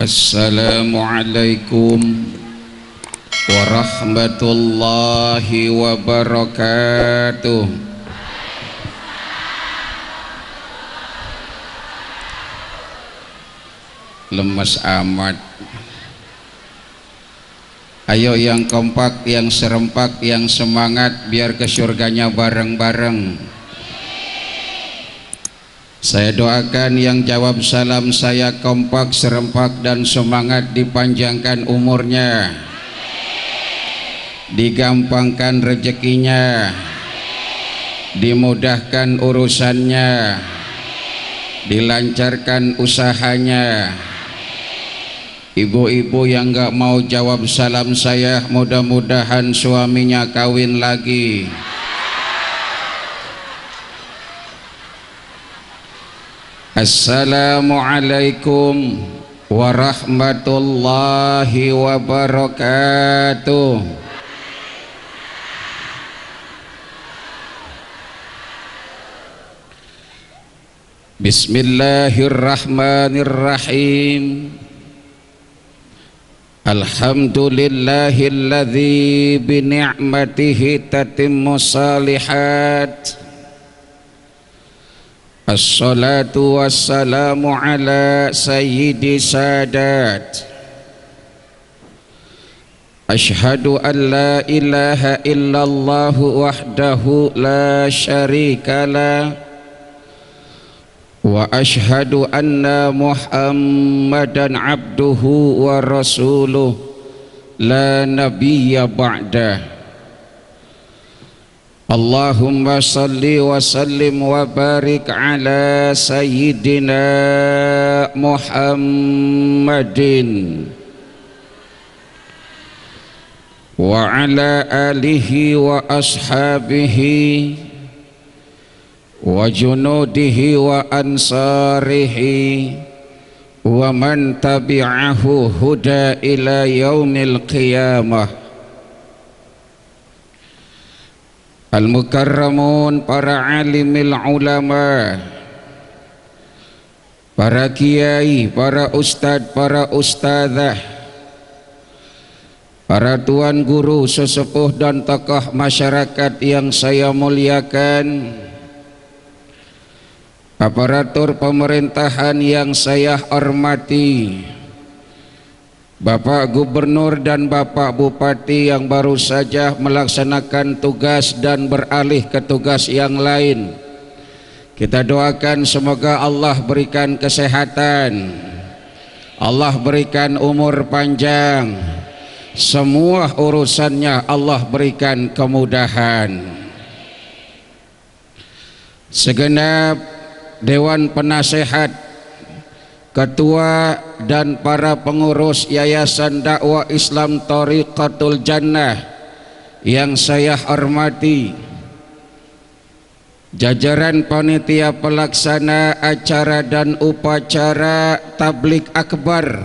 Assalamualaikum warahmatullahi wabarakatuh. Lemes amat. Ayo yang kompak, yang serempak, yang semangat, biar ke surganya bareng-bareng. Saya doakan yang jawab salam saya kompak, serempak, dan semangat, dipanjangkan umurnya, digampangkan rezekinya, dimudahkan urusannya, dilancarkan usahanya. Ibu-ibu yang gak mau jawab salam saya, mudah-mudahan suaminya kawin lagi. Assalamualaikum warahmatullahi wabarakatuh. Bismillahirrahmanirrahim. Alhamdulillahilladzi bini'matihi tatimmu salihat. Assalatu wassalamu ala sayyidi sadat. Ashhadu an la ilaha illallah wahdahu la syarika la, wa ashhadu anna muhammadan abduhu wa rasuluh la nabiyya ba'dah. Allahumma salli wa sallim wa barik ala sayyidina Muhammadin wa ala alihi wa ashabihi wa junudihi wa ansarihi wa man tabi'ahu huda ila yaumil qiyamah. Al-mukarramun, para alimil ulama, para kiai, para ustadz, para ustadzah, para tuan guru, sesepuh dan tokoh masyarakat yang saya muliakan, aparatur pemerintahan yang saya hormati, Bapak Gubernur dan Bapak Bupati yang baru saja melaksanakan tugas dan beralih ke tugas yang lain, kita doakan semoga Allah berikan kesehatan, Allah berikan umur panjang, semua urusannya Allah berikan kemudahan. Segenap Dewan Penasehat, Ketua dan para pengurus Yayasan Dakwah Islam Thariqatul Jannah yang saya hormati, jajaran panitia pelaksana acara dan upacara tabligh akbar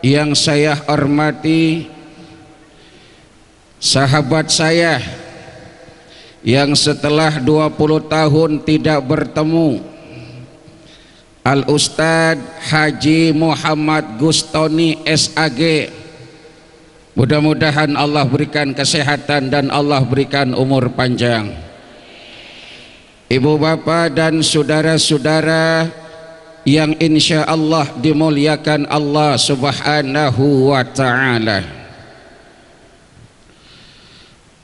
yang saya hormati, sahabat saya yang setelah 20 tahun tidak bertemu, Al-Ustadz Haji Muhammad Gustoni SAG, mudah-mudahan Allah berikan kesehatan dan Allah berikan umur panjang. Ibu bapak dan saudara-saudara yang insya Allah dimuliakan Allah subhanahu wa ta'ala.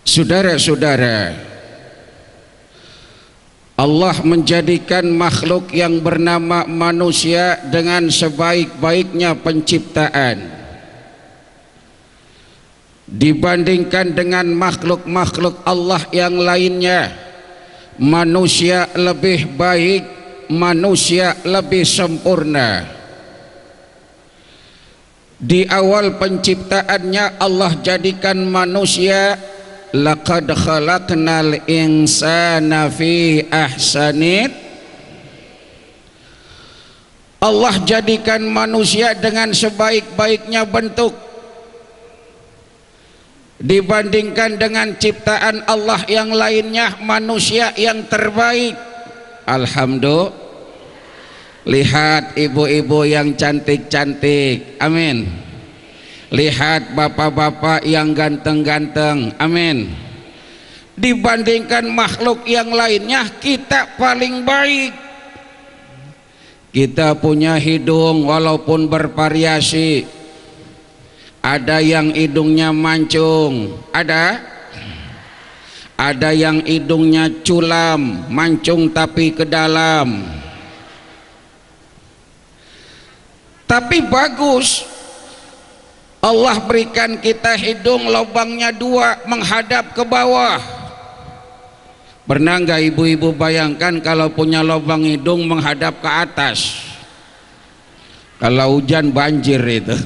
Saudara-saudara, Allah menjadikan makhluk yang bernama manusia dengan sebaik-baiknya penciptaan. Dibandingkan dengan makhluk-makhluk Allah yang lainnya, manusia lebih baik, manusia lebih sempurna. Di awal penciptaannya Allah jadikan manusia, laqad khalaqnal insana fi ahsani. Allah jadikan manusia dengan sebaik-baiknya bentuk. Dibandingkan dengan ciptaan Allah yang lainnya, manusia yang terbaik. Alhamdulillah. Lihat ibu-ibu yang cantik-cantik, amin. Lihat bapak-bapak yang ganteng-ganteng, amin. Dibandingkan makhluk yang lainnya, kita paling baik. Kita punya hidung walaupun bervariasi. Ada yang hidungnya mancung, ada yang hidungnya culam, mancung tapi ke dalam. Tapi bagus, Allah berikan kita hidung lubangnya 2 menghadap ke bawah. Pernah nggak ibu-ibu bayangkan kalau punya lubang hidung menghadap ke atas? Kalau hujan banjir itu.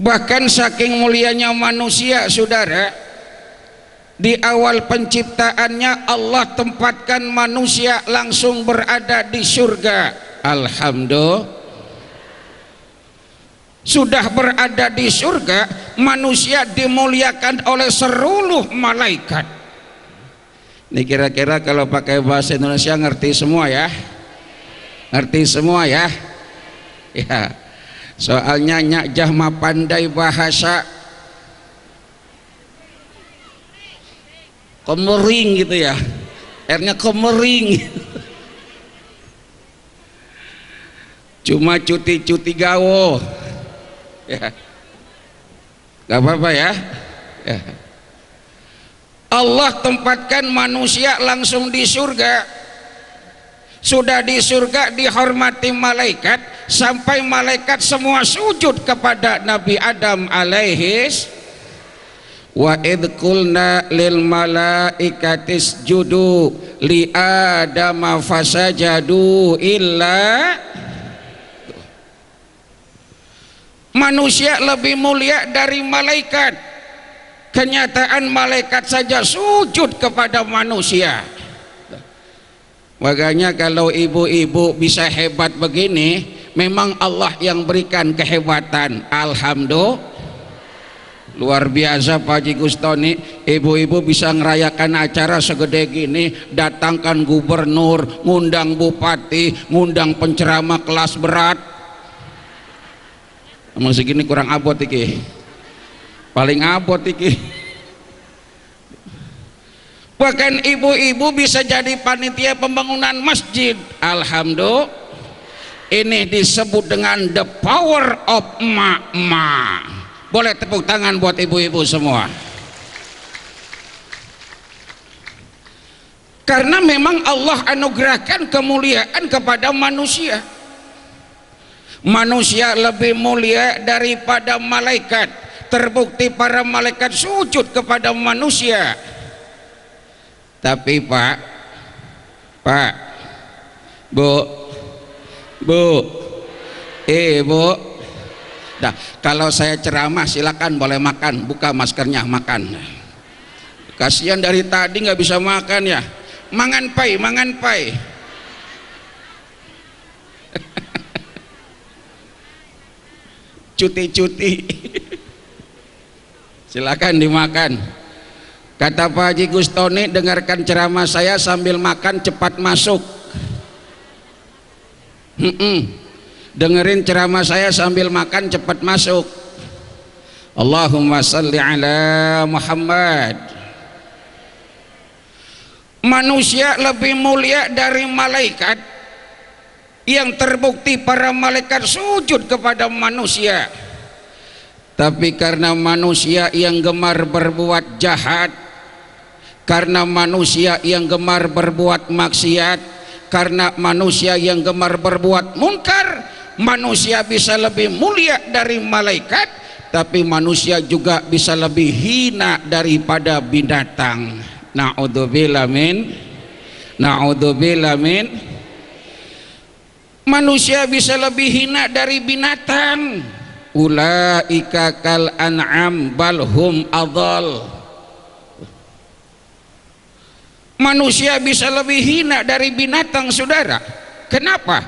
Bahkan saking mulianya manusia, saudara, di awal penciptaannya Allah tempatkan manusia langsung berada di surga. Alhamdulillah. Sudah berada di surga, manusia dimuliakan oleh seluruh malaikat. Ini kira-kira kalau pakai bahasa Indonesia ngerti semua ya? Ngerti semua ya? Ya. Soalnya Nyak Jahma pandai bahasa komering gitu ya. R-nya komering. Cuma cuti-cuti gawo. Ya. Gak apa-apa ya. Ya. Allah tempatkan manusia langsung di surga. Sudah di surga dihormati malaikat, sampai malaikat semua sujud kepada Nabi Adam alaihis. Wa idh qulna lil malaikatis judu li adama fasajadu illa. Manusia lebih mulia dari malaikat. Kenyataan malaikat saja sujud kepada manusia. Makanya kalau ibu-ibu bisa hebat begini, memang Allah yang berikan kehebatan. Alhamdulillah. Luar biasa Pak Haji Gustoni, ibu-ibu bisa ngerayakan acara segede gini, datangkan gubernur, ngundang bupati, ngundang penceramah kelas berat. Emang segini kurang abot iki, paling abot iki. Bahkan ibu-ibu bisa jadi panitia pembangunan masjid. Alhamdulillah. Ini disebut dengan the power of emak-emak. Boleh tepuk tangan buat ibu-ibu semua. Karena memang Allah anugerahkan kemuliaan kepada manusia. Manusia lebih mulia daripada malaikat. Terbukti para malaikat sujud kepada manusia. Tapi Pak, Bu, Ibu, nah, kalau saya ceramah silakan boleh makan, buka maskernya makan. Kasihan dari tadi nggak bisa makan ya. Mangan pai. Cuti. Silakan dimakan. Kata Pak Haji Gustoni, dengarkan ceramah saya sambil makan cepat masuk. Dengerin ceramah saya sambil makan cepat masuk. Allahumma salli ala Muhammad. Manusia lebih mulia dari malaikat, yang terbukti para malaikat sujud kepada manusia. Tapi karena manusia yang gemar berbuat jahat, karena manusia yang gemar berbuat maksiat, karena manusia yang gemar berbuat munkar, manusia bisa lebih mulia dari malaikat, tapi manusia juga bisa lebih hina daripada binatang. Na'udzubillah min. Manusia bisa lebih hina dari binatang. Ulaika kal an'am balhum adhal. Manusia bisa lebih hina dari binatang, saudara. Kenapa?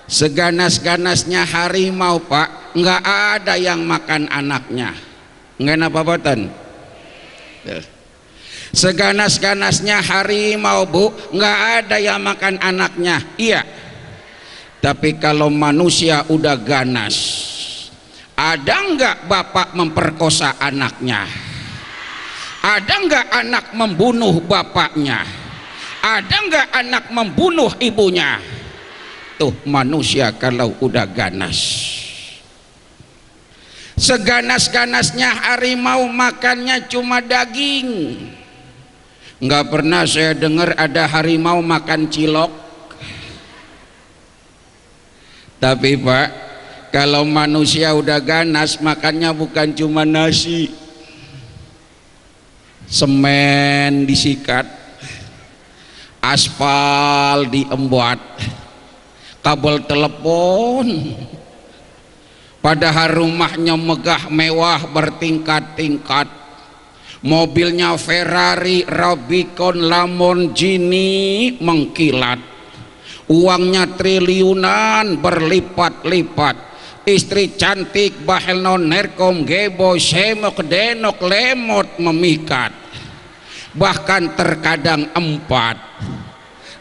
Seganas-ganasnya harimau Pak, nggak ada yang makan anaknya. Nggak apa-apa. Seganas-ganasnya harimau, Bu, nggak ada yang makan anaknya. Iya, tapi kalau manusia udah ganas, ada nggak bapak memperkosa anaknya? Ada nggak anak membunuh bapaknya? Ada nggak anak membunuh ibunya? Tuh manusia kalau udah ganas. Seganas-ganasnya harimau makannya cuma daging. Nggak pernah saya dengar ada harimau makan cilok. Tapi Pak, kalau manusia udah ganas makannya bukan cuma nasi, semen disikat, aspal diembuat, kabel telepon, padahal rumahnya megah mewah bertingkat-tingkat, mobilnya Ferrari, Rubicon, Lamborghini mengkilat, uangnya triliunan berlipat-lipat, istri cantik bahel non nerkom gebo semok denok lemot memikat, bahkan terkadang 4.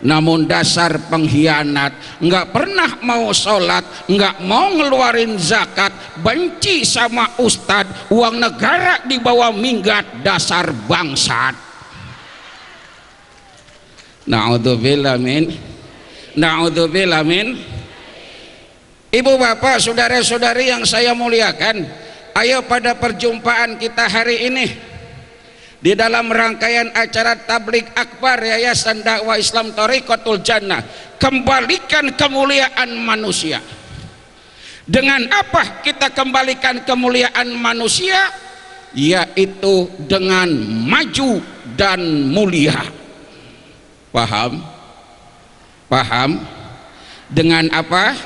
Namun dasar pengkhianat, nggak pernah mau sholat, nggak mau ngeluarin zakat, benci sama ustadz, uang negara dibawa minggat, dasar bangsat. Na'udzubillah min, na'udzubillah min. Ibu bapak saudara-saudari yang saya muliakan, ayo pada perjumpaan kita hari ini di dalam rangkaian acara tabligh akbar Yayasan Dakwah Islam Thariqatul Jannah, kembalikan kemuliaan manusia. Dengan apa kita kembalikan kemuliaan manusia? Yaitu dengan maju dan mulia. Paham? Paham? Dengan apa?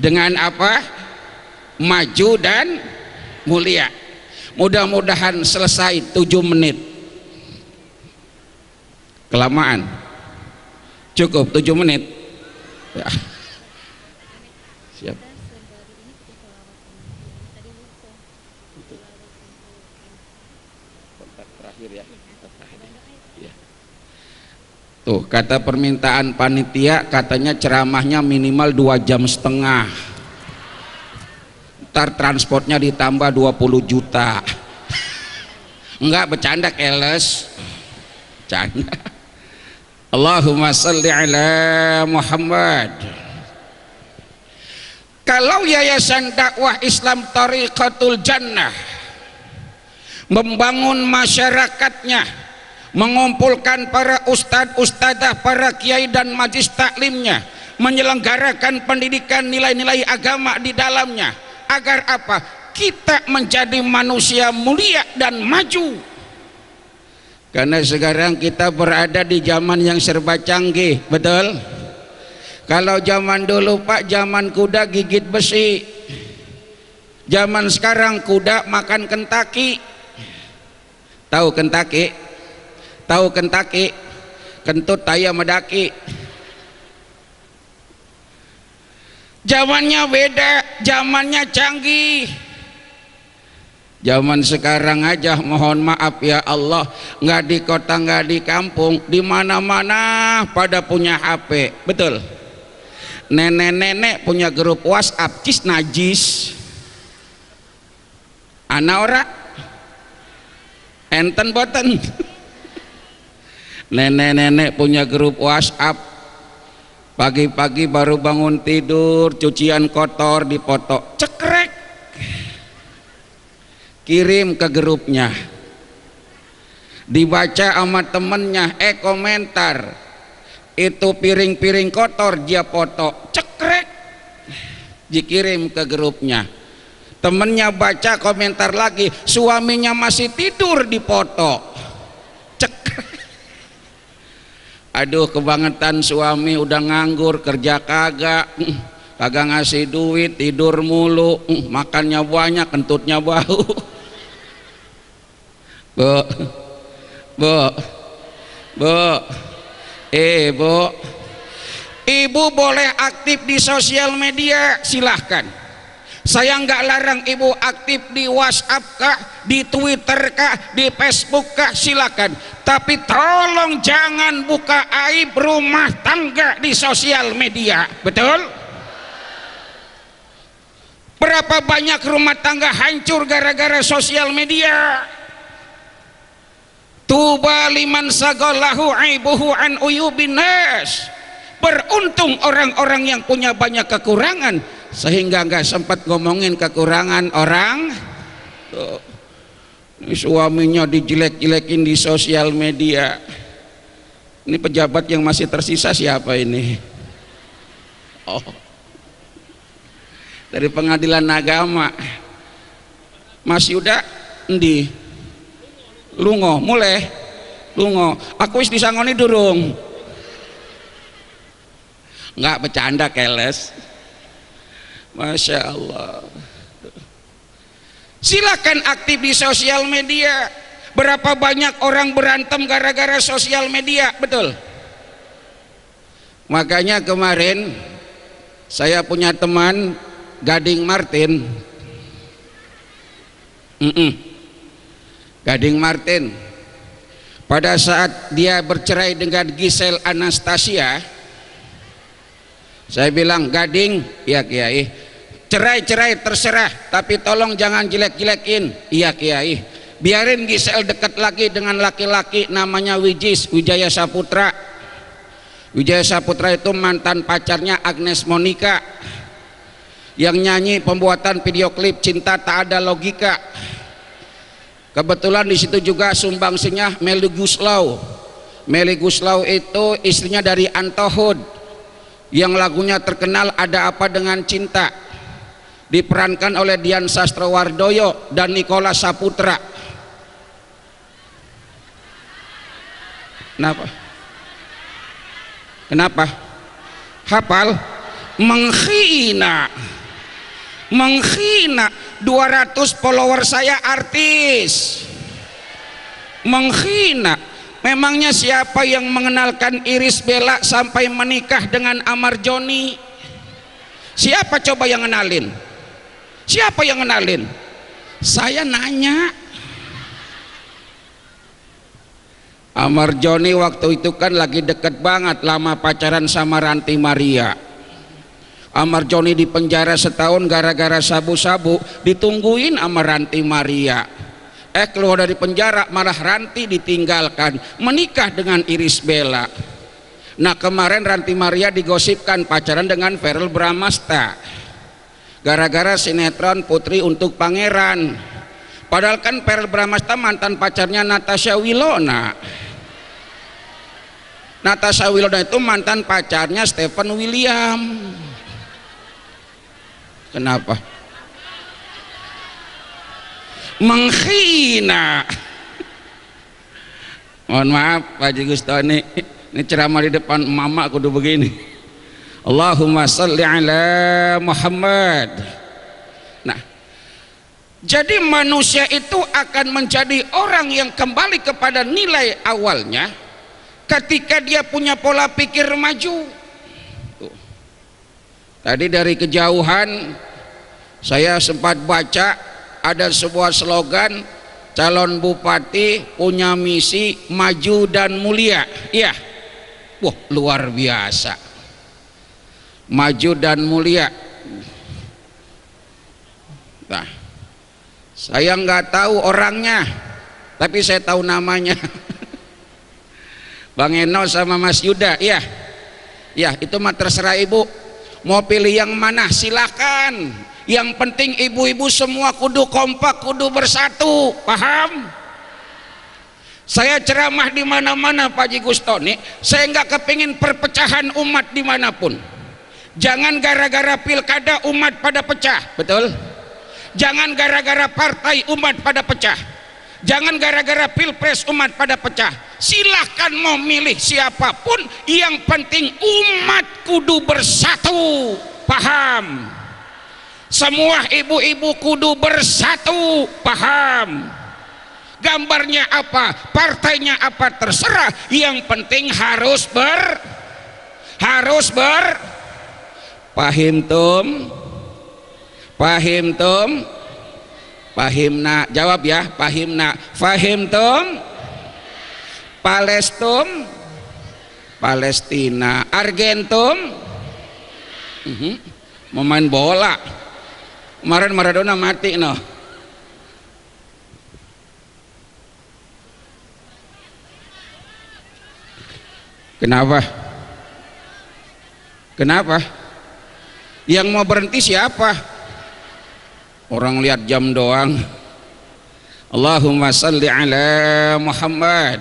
Dengan apa? Maju dan mulia. Mudah-mudahan selesai 7 menit. Kelamaan. Cukup 7 menit. Ya. Siap. Tuh, kata permintaan panitia katanya ceramahnya minimal 2,5 jam. Ntar transportnya ditambah 20 juta. Enggak, bercanda keles. Canda. Allahumma salli ala Muhammad. Kalau Yayasan Dakwah Islam Thariqatul Jannah membangun masyarakatnya, mengumpulkan para ustadz-ustadzah, para kiai dan majlis taklimnya, menyelenggarakan pendidikan nilai-nilai agama di dalamnya, agar apa? Kita menjadi manusia mulia dan maju. Karena sekarang kita berada di zaman yang serba canggih, betul? Kalau zaman dulu Pak, zaman kuda gigit besi. Zaman sekarang kuda makan Kentucky. Tahu Kentucky? Tahu Kentucky? Kentut taya medaki. Zamannya beda, zamannya canggih. Zaman sekarang aja mohon maaf ya Allah, nggak di kota nggak di kampung, di mana-mana pada punya HP, betul? Nenek-nenek punya grup WhatsApp, cis najis. Ana ora? Enten boten. Nenek-nenek punya grup WhatsApp. Pagi-pagi baru bangun tidur, cucian kotor dipoto, cekrek, kirim ke grupnya, dibaca sama temennya, komentar, itu piring-piring kotor dia foto, cekrek, dikirim ke grupnya, temennya baca komentar lagi, suaminya masih tidur dipoto, cekrek. Aduh, kebangetan suami, udah nganggur, kerja kagak ngasih duit, tidur mulu, makannya banyak, kentutnya bau. Bu, Bu, ibu boleh aktif di sosial media, silahkan. Saya nggak larang ibu aktif di WhatsApp kah, di Twitter kah, di Facebook kah, silakan. Tapi tolong jangan buka aib rumah tangga di sosial media. Betul? Berapa banyak rumah tangga hancur gara-gara sosial media? Tuba liman sagallahu aibuhu an uyubin nas. Beruntung orang-orang yang punya banyak kekurangan sehingga nggak sempat ngomongin kekurangan orang. Tuh, ini suaminya dijelek-jelekin di sosial media. Ini pejabat yang masih tersisa siapa ini? Oh, dari pengadilan agama. Mas Yuda endi? Lungo, mulai lungo. Aku wis disangoni durung. Enggak bercanda keles. Masya Allah. Silakan aktif di sosial media. Berapa banyak orang berantem gara-gara sosial media, betul? Makanya kemarin saya punya teman Gading Martin. Gading Martin. Pada saat dia bercerai dengan Gisel Anastasia, saya bilang, Gading, ya Kiai, cerai-cerai terserah, tapi tolong jangan jelek-jelekin. Iya Kiai, biarin Gisel dekat lagi dengan laki-laki namanya Wijaya Saputra. Wijaya Saputra itu mantan pacarnya Agnes Monica yang nyanyi pembuatan video klip Cinta Tak Ada Logika. Kebetulan di situ juga sumbangsinya Melly Guslau. Melly Guslau itu istrinya dari Antohud yang lagunya terkenal Ada Apa Dengan Cinta, diperankan oleh Dian Sastrowardoyo dan Nikola Saputra. Kenapa? Hafal? Menghina 200 follower saya artis. Menghina. Memangnya siapa yang mengenalkan Irish Bella sampai menikah dengan Amar Joni? Siapa coba yang kenalin? Siapa yang kenalin? Saya nanya. Amar Joni waktu itu kan lagi deket banget, lama pacaran sama Ranti Maria. Amar Joni di penjara setahun gara-gara sabu-sabu, ditungguin sama Ranti Maria. Keluar dari penjara malah Ranti ditinggalkan, menikah dengan Irish Bella. Nah kemarin Ranti Maria digosipkan pacaran dengan Verrell Bramasta gara-gara sinetron Putri Untuk Pangeran. Padahal kan Verrell Bramasta mantan pacarnya Natasha Wilona. Natasha Wilona itu mantan pacarnya Stephen William. Kenapa? Menghina. Mohon maaf Pak Haji Gustoni, ini ceramah di depan mama kudu begini. Allahumma salli ala Muhammad. Nah, jadi manusia itu akan menjadi orang yang kembali kepada nilai awalnya ketika dia punya pola pikir maju. Tuh. Tadi dari kejauhan saya sempat baca ada sebuah slogan, calon bupati punya misi maju dan mulia. Iya. Wah, luar biasa. Maju dan mulia. Nah, saya nggak tahu orangnya, tapi saya tahu namanya. Bang Eno sama Mas Yuda. Iya. Ya, itu mah terserah ibu. Mau pilih yang mana silakan. Yang penting ibu-ibu semua kudu kompak, kudu bersatu, paham? Saya ceramah di mana-mana Pak Haji Gustoni, saya nggak kepingin perpecahan umat dimanapun. Jangan gara-gara pilkada umat pada pecah, betul? Jangan gara-gara partai umat pada pecah. Jangan gara-gara pilpres umat pada pecah. Silahkan mau milih siapapun, yang penting umat kudu bersatu, paham? Semua ibu-ibu kudu bersatu, paham? Gambarnya apa, partainya apa terserah, yang penting harus pahim tum Fahimna, jawab ya, fahimna. Fahimtum? Palestum? Palestina. Argentum? Mau main bola. Kemarin Maradona mati no. Kenapa? Kenapa? Yang mau berhenti siapa? Orang lihat jam doang. Allahumma salli ala Muhammad.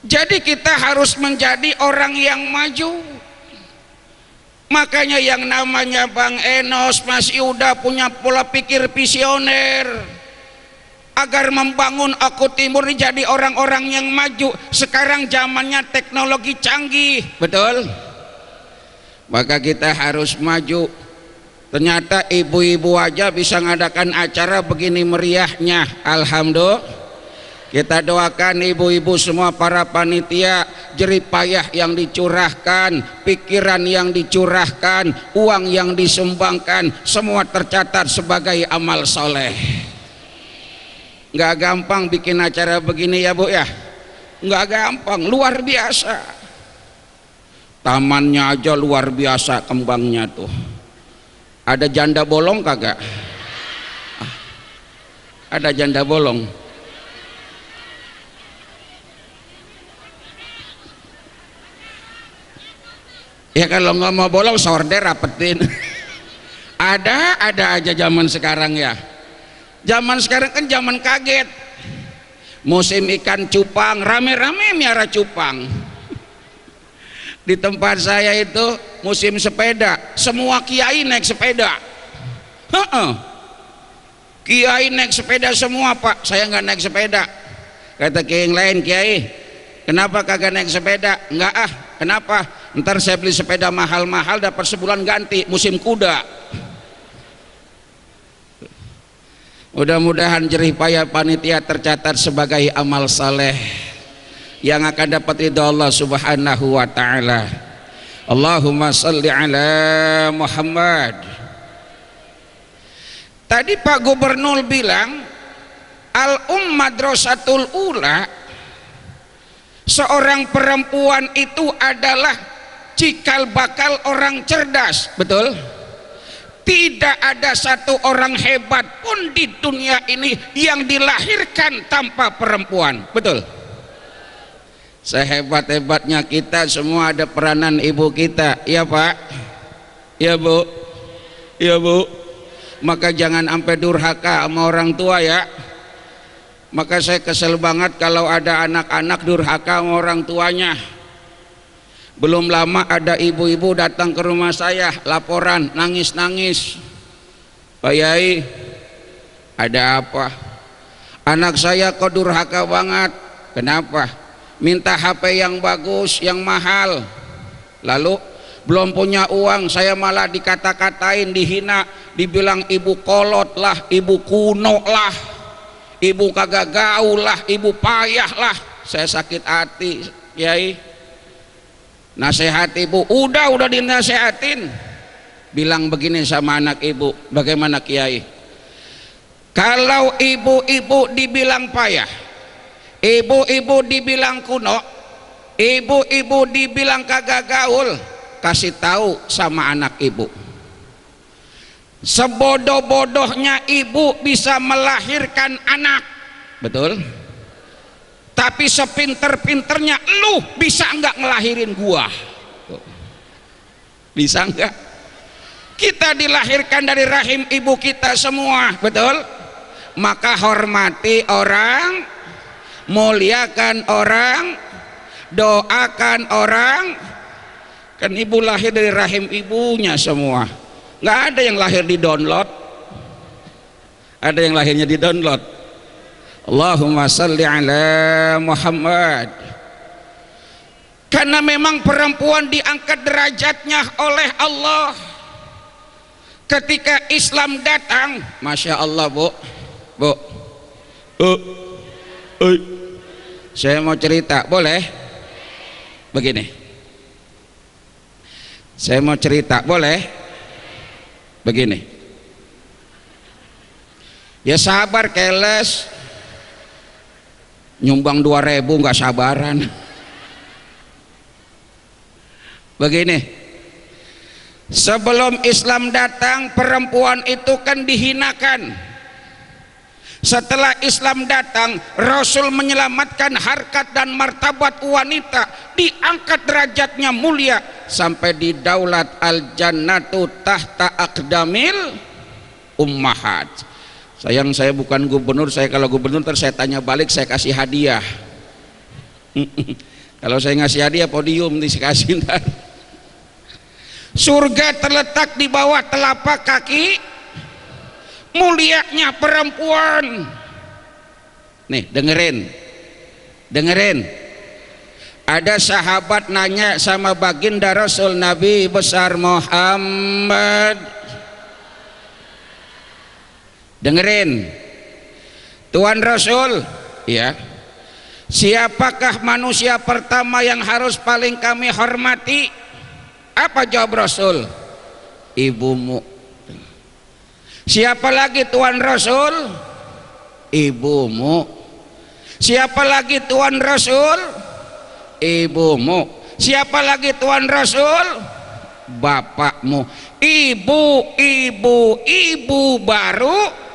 Jadi kita harus menjadi orang yang maju. Makanya yang namanya Bang Enos, Mas Yuda punya pola pikir visioner agar membangun Aku Timur ini jadi orang-orang yang maju. Sekarang zamannya teknologi canggih, betul? Maka kita harus maju. Ternyata ibu-ibu aja bisa ngadakan acara begini meriahnya. Alhamdulillah. Kita doakan ibu-ibu semua, para panitia, jerih payah yang dicurahkan, pikiran yang dicurahkan, uang yang disumbangkan, semua tercatat sebagai amal soleh. Nggak gampang bikin acara begini ya Bu ya, nggak gampang, luar biasa. Tamannya aja luar biasa kembangnya tuh. Ada janda bolong kagak? Ada janda bolong. Ya kalau nggak mau bolong sorder rapetin. Ada aja zaman sekarang ya. Zaman sekarang kan zaman kaget. Musim ikan cupang, rame-rame miara cupang. Di tempat saya itu musim sepeda, semua kiai naik sepeda. Kiai naik sepeda semua Pak, saya nggak naik sepeda. Kata kiai yang lain, Kiai, kenapa kagak naik sepeda? Enggak ah, kenapa? Ntar saya beli sepeda mahal-mahal dapat sebulan ganti, musim kuda. Mudah-mudahan jerih payah panitia tercatat sebagai amal saleh yang akan dapat ridha Allah Subhanahu wa taala. Allahumma salli ala Muhammad. Tadi Pak Gubernur bilang Madrasatul Ula, seorang perempuan itu adalah cikal bakal orang cerdas, betul? Tidak ada satu orang hebat pun di dunia ini yang dilahirkan tanpa perempuan, betul? Sehebat-hebatnya kita semua ada peranan ibu kita, ya Pak, ya Bu, ya Bu. Maka jangan sampai durhaka sama orang tua ya. Maka saya kesel banget kalau ada anak-anak durhaka sama orang tuanya. Belum lama ada ibu-ibu datang ke rumah saya laporan nangis-nangis, Pak Yai, ada apa? Anak saya kok durhaka banget. Kenapa? Minta HP yang bagus, yang mahal, lalu belum punya uang, saya malah dikata-katain, dihina, dibilang ibu kolot lah, ibu kuno lah, ibu kagak gaul lah, ibu payah lah. Saya sakit hati, Yai. Nasihat ibu, udah dinasehatin. Bilang begini sama anak ibu, bagaimana Kiai? Kalau ibu-ibu dibilang payah, ibu-ibu dibilang kuno, ibu-ibu dibilang kagak gaul, kasih tahu sama anak ibu, sebodoh-bodohnya ibu bisa melahirkan anak, betul? Tapi sepinter-pinternya lu bisa enggak ngelahirin gua? Bisa enggak? Kita dilahirkan dari rahim ibu kita semua, betul? Maka hormati orang, muliakan orang, doakan orang. Kan ibu lahir dari rahim ibunya semua. Nggak ada yang lahir di download. Ada yang lahirnya di download. Allahumma salli ala Muhammad. Karena memang perempuan diangkat derajatnya oleh Allah. Ketika Islam datang, Masya Allah Bu, saya mau cerita, boleh? Begini, saya mau cerita, boleh? Begini, Ya sabar keles, nyumbang 2.000 nggak sabaran. Begini, sebelum Islam datang perempuan itu kan dihinakan. Setelah Islam datang, Rasul menyelamatkan harkat dan martabat wanita, diangkat derajatnya mulia sampai didaulat al-jannatu tahta aqdamil ummahat. Sayang saya bukan gubernur, saya kalau gubernur ntar saya tanya balik, saya kasih hadiah. Kalau saya ngasih hadiah podium nih saya kasih ntar. Surga terletak di bawah telapak kaki mulianya perempuan. Nih dengerin. Ada sahabat nanya sama baginda Rasul Nabi besar Muhammad. Dengerin, Tuan Rasul, ya, siapakah manusia pertama yang harus paling kami hormati? Apa jawab Rasul? Ibumu. Siapa lagi Tuan Rasul? Ibumu. Siapa lagi Tuan Rasul? Ibumu. Siapa lagi Tuan Rasul? Bapakmu. Ibu baru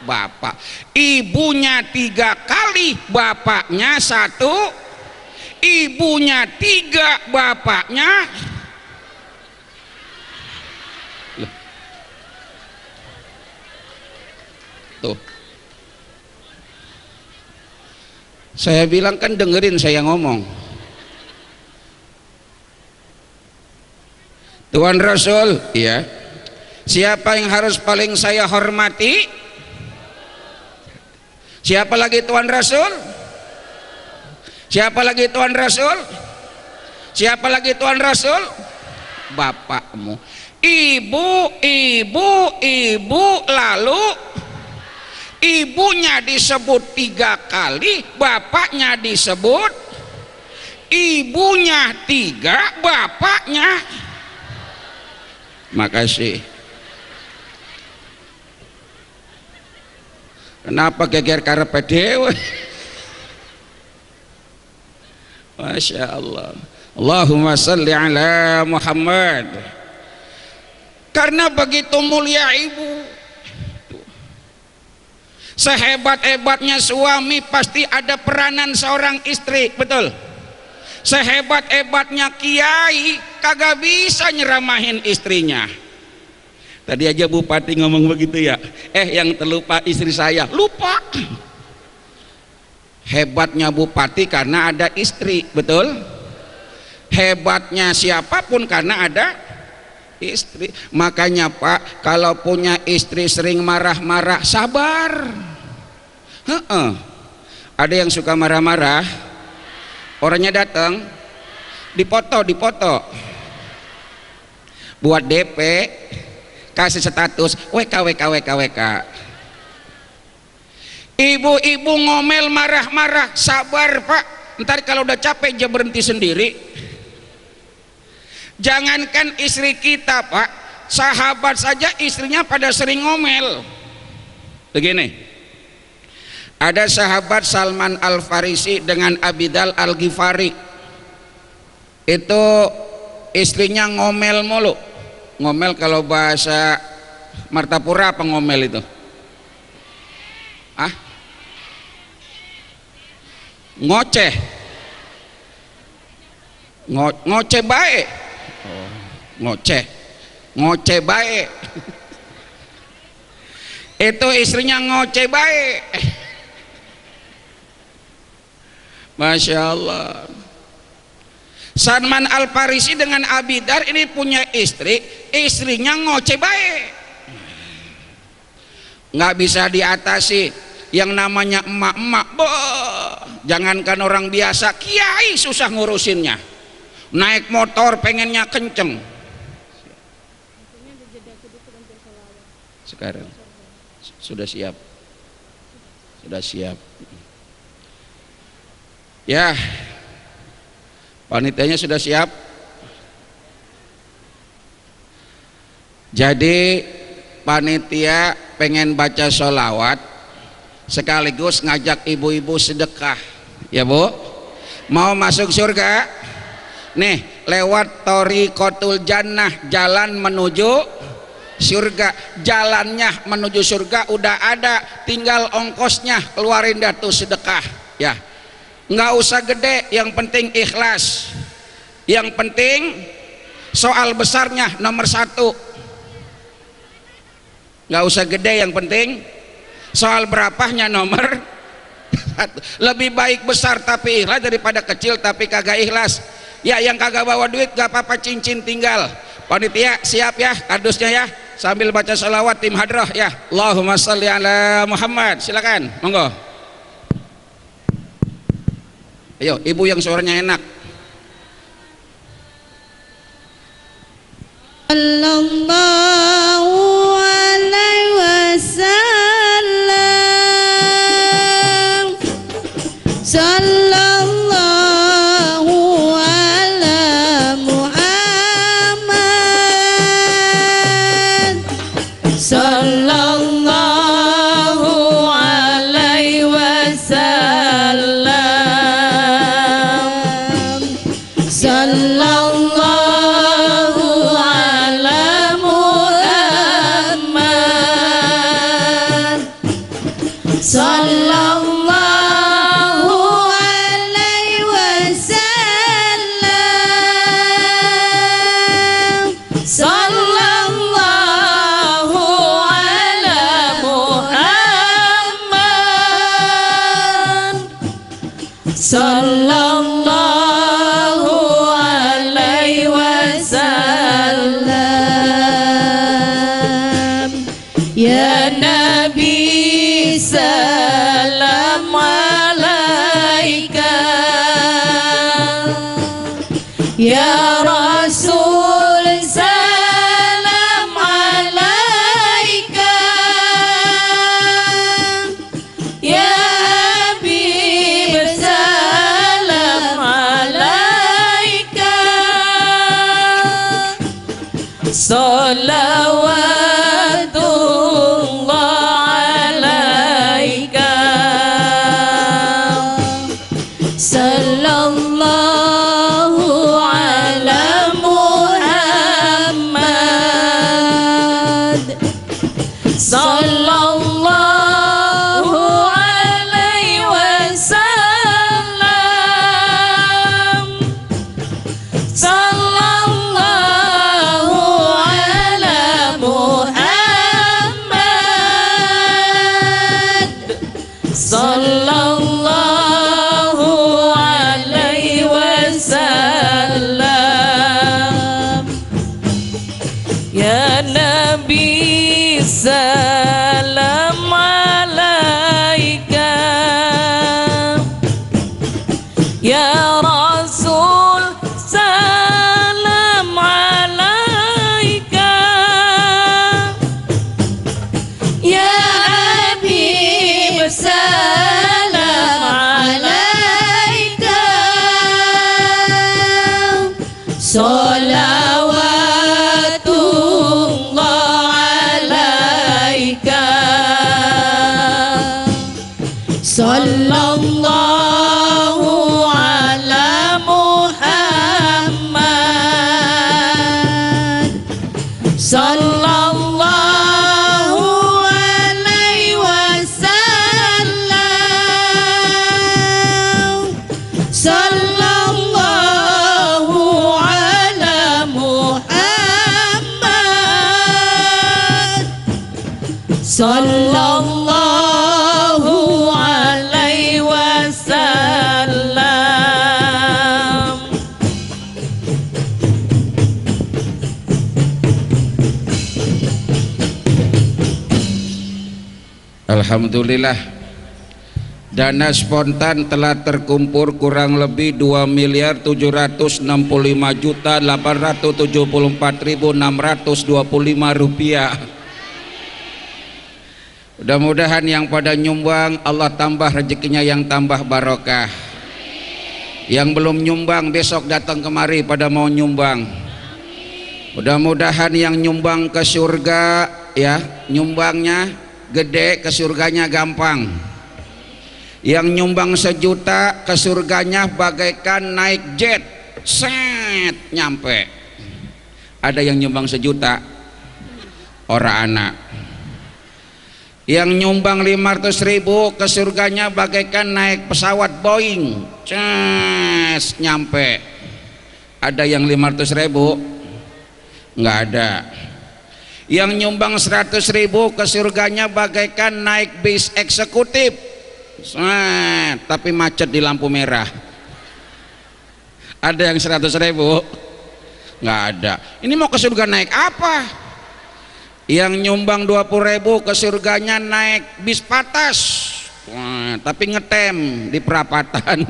bapak. Ibunya 3 kali, bapaknya 1. Ibunya 3, bapaknya. Tuh. Saya bilang kan dengerin saya ngomong. Tuan Rasul, ya. Siapa yang harus paling saya hormati? Siapa lagi Tuan Rasul? Siapa lagi Tuan Rasul? Siapa lagi Tuan Rasul? Bapakmu. Ibu, lalu ibunya disebut 3 kali, bapaknya disebut. Ibunya 3, bapaknya. Makasih. Kenapa geger karepe dewe? Masya Allah. Allahumma salli ala Muhammad. Karena begitu mulia ibu. Sehebat-hebatnya suami pasti ada peranan seorang istri, betul? Sehebat-hebatnya kiai kagak bisa nyeramahin istrinya. Tadi aja bupati ngomong begitu ya, yang terlupa istri saya, lupa. Hebatnya bupati karena ada istri, betul? Hebatnya siapapun karena ada istri. Makanya Pak, kalau punya istri sering marah-marah, sabar. Ada yang suka marah-marah, orangnya datang, dipoto, buat DP, kasih status WK. Ibu-ibu ngomel marah-marah, sabar Pak, ntar kalau udah capek dia berhenti sendiri. Jangankan istri kita Pak, sahabat saja istrinya pada sering ngomel. Begini, ada sahabat Salman Al-Farisi dengan Abidal Al-Ghifari, itu istrinya ngomel mulu. Ngomel kalau bahasa Martapura apa ngomel itu? Ngoceh. Ngoceh baik. Ngoceh baik. Itu istrinya ngoceh baik. Masya Allah. Salman Al-Farisi dengan Abidar ini punya istri, istrinya ngoceh baik, nggak bisa diatasi. Yang namanya emak-emak, jangankan orang biasa, kiai susah ngurusinnya. Naik motor pengennya kenceng. Sekarang sudah siap, ya, panitianya sudah siap. Jadi panitia pengen baca sholawat sekaligus ngajak ibu-ibu sedekah ya Bu, mau masuk surga nih lewat Thoriqatul Jannah, jalan menuju surga. Jalannya menuju surga udah ada, tinggal ongkosnya keluarin dah tuh sedekah ya, nggak usah gede, yang penting ikhlas, yang penting soal besarnya nomor satu, nggak usah gede, yang penting soal berapahnya nomor satu. Lebih baik besar tapi ikhlas daripada kecil tapi kagak ikhlas ya. Yang kagak bawa duit gak apa-apa, cincin tinggal. Panitia siap ya kardusnya ya, sambil baca sholawat tim hadrah ya. Allahumma sholli ala Muhammad. Silakan monggo. Ayo ibu yang suaranya enak. Sallallahu alaihi wasallam, sallallahu ala Muhammad, sallallahu alaihi wasallam, sallallahu sallallahu alaihi wasallam, sallallahu ala Muhammad, sallallahu alaihi wasallam. Ya Nabi salam alaika, ya Rasul salam alaika, ya Habib salam alaika, sallallahu ala Muhammad, sallallahu alaihi wasallam, sallallahu ala Muhammad, sallallahu alaihi wasallam. Ya Nabi salam alaika, ya Rasul salam alaika, ya Habib salam alaika, salawatullah alaika, sallallahu ala Muhammad, sallallahu alaihi wasallam, sallallahu ala Muhammad, sallallahu alaihi wasallam. Alhamdulillah, dana spontan telah terkumpul kurang lebih 2.765.874.625 rupiah. Mudah-mudahan yang pada nyumbang Allah tambah rezekinya yang tambah barokah. Yang belum nyumbang besok datang kemari pada mau nyumbang. Mudah-mudahan yang nyumbang ke surga ya, nyumbangnya gede ke surganya gampang. Yang nyumbang 1 juta ke surganya bagaikan naik jet, set nyampe. Ada yang nyumbang 1 juta, ora anak. Yang nyumbang 500.000 ke surganya bagaikan naik pesawat Boeing, ces nyampe. Ada yang 500.000? Nggak ada. Yang nyumbang 100.000 ke surganya bagaikan naik bis eksekutif, tapi macet di lampu merah. Ada yang 100.000? Nggak ada. Ini mau ke surga naik apa? Yang nyumbang 20.000 ke surganya naik bis patas, tapi ngetem di perapatan.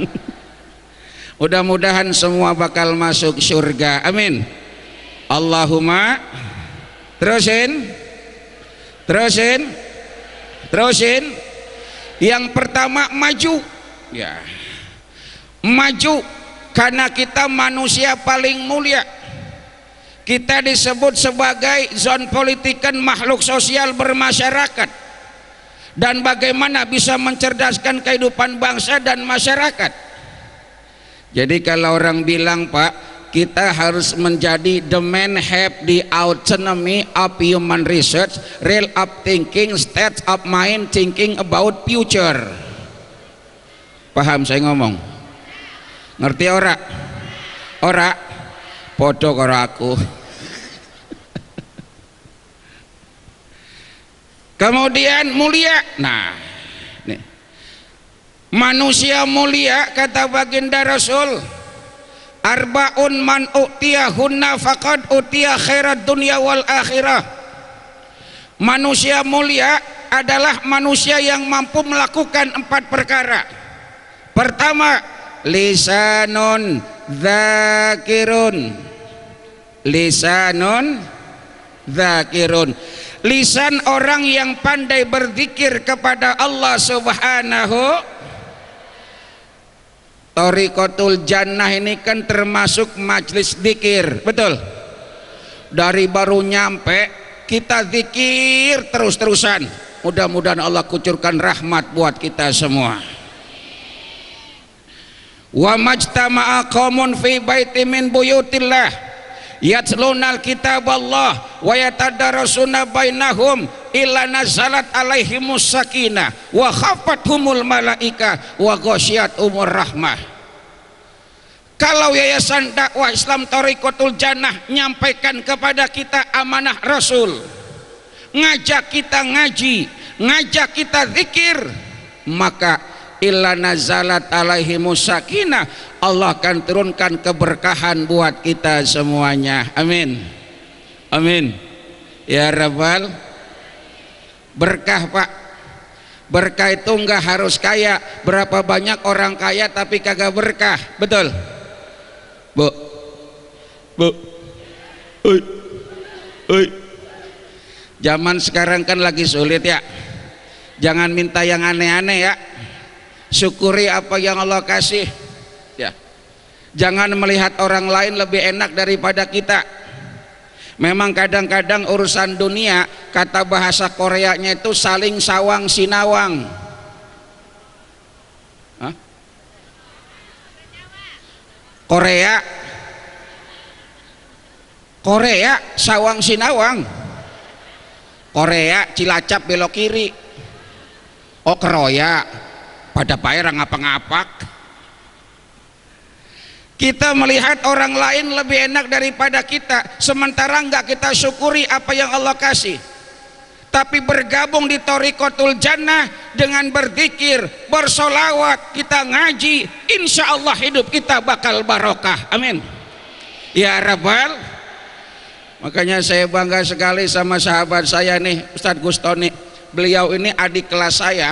Mudah-mudahan semua bakal masuk surga, amin. Allahumma. Terusin. Yang pertama maju, ya, maju karena kita manusia paling mulia. Kita disebut sebagai zon politikan makhluk sosial bermasyarakat, dan bagaimana bisa mencerdaskan kehidupan bangsa dan masyarakat. Jadi kalau orang bilang, Pak, kita harus menjadi the man have the autonomy of human research, real of thinking, state of mind, thinking about future. Paham saya ngomong? Ngerti ora? Ora? Podo karo aku. Kemudian mulia. Nah, nih. Manusia mulia kata baginda Rasul, arbaun man utiyahunna faqad utiya khairat dunya wal akhirah. Manusia mulia adalah manusia yang mampu melakukan 4 perkara. Pertama, lisanun dzakirun. Lisanun dzakirun. Lisan orang yang pandai berzikir kepada Allah Subhanahu. Thariqatul Jannah ini kan termasuk majlis zikir, betul? Dari baru nyampe kita zikir terus-terusan. Mudah-mudahan Allah kucurkan rahmat buat kita semua. Wa majtama'a qaumun fi baitin min buyutillah yatlunal kitaballah wa yatadarasuna bainahum illa nazalat alaihimus sakinah wa khafathumul malaika wa ghasyiyatuhumur rahmah. Kalau Yayasan Dakwah Islam Thariqatul Jannah nyampaikan kepada kita amanah Rasul, ngajak kita ngaji, ngajak kita zikir, maka illa nazalat alaihimus sakinah, Allah akan turunkan keberkahan buat kita semuanya, amin amin ya rabbal. Berkah, Pak. Berkah itu enggak harus kaya. Berapa banyak orang kaya tapi kagak berkah, betul? Bu zaman sekarang kan lagi sulit ya. Jangan minta yang aneh-aneh ya, syukuri apa yang Allah kasih ya. Jangan melihat orang lain lebih enak daripada kita. Memang kadang-kadang urusan dunia, kata bahasa Koreanya itu saling sawang sinawang. Hah? Korea sawang sinawang. Korea Cilacap belok kiri. Oh keroya pada paerang ngapa-ngapak. Kita melihat orang lain lebih enak daripada kita, sementara enggak kita syukuri apa yang Allah kasih. Tapi bergabung di Thariqatul Jannah dengan berzikir, bersolawat, kita ngaji, insya Allah hidup kita bakal barokah, amin ya rabbal. Makanya saya bangga sekali sama sahabat saya nih, Ustadz Gustoni. Beliau ini adik kelas saya,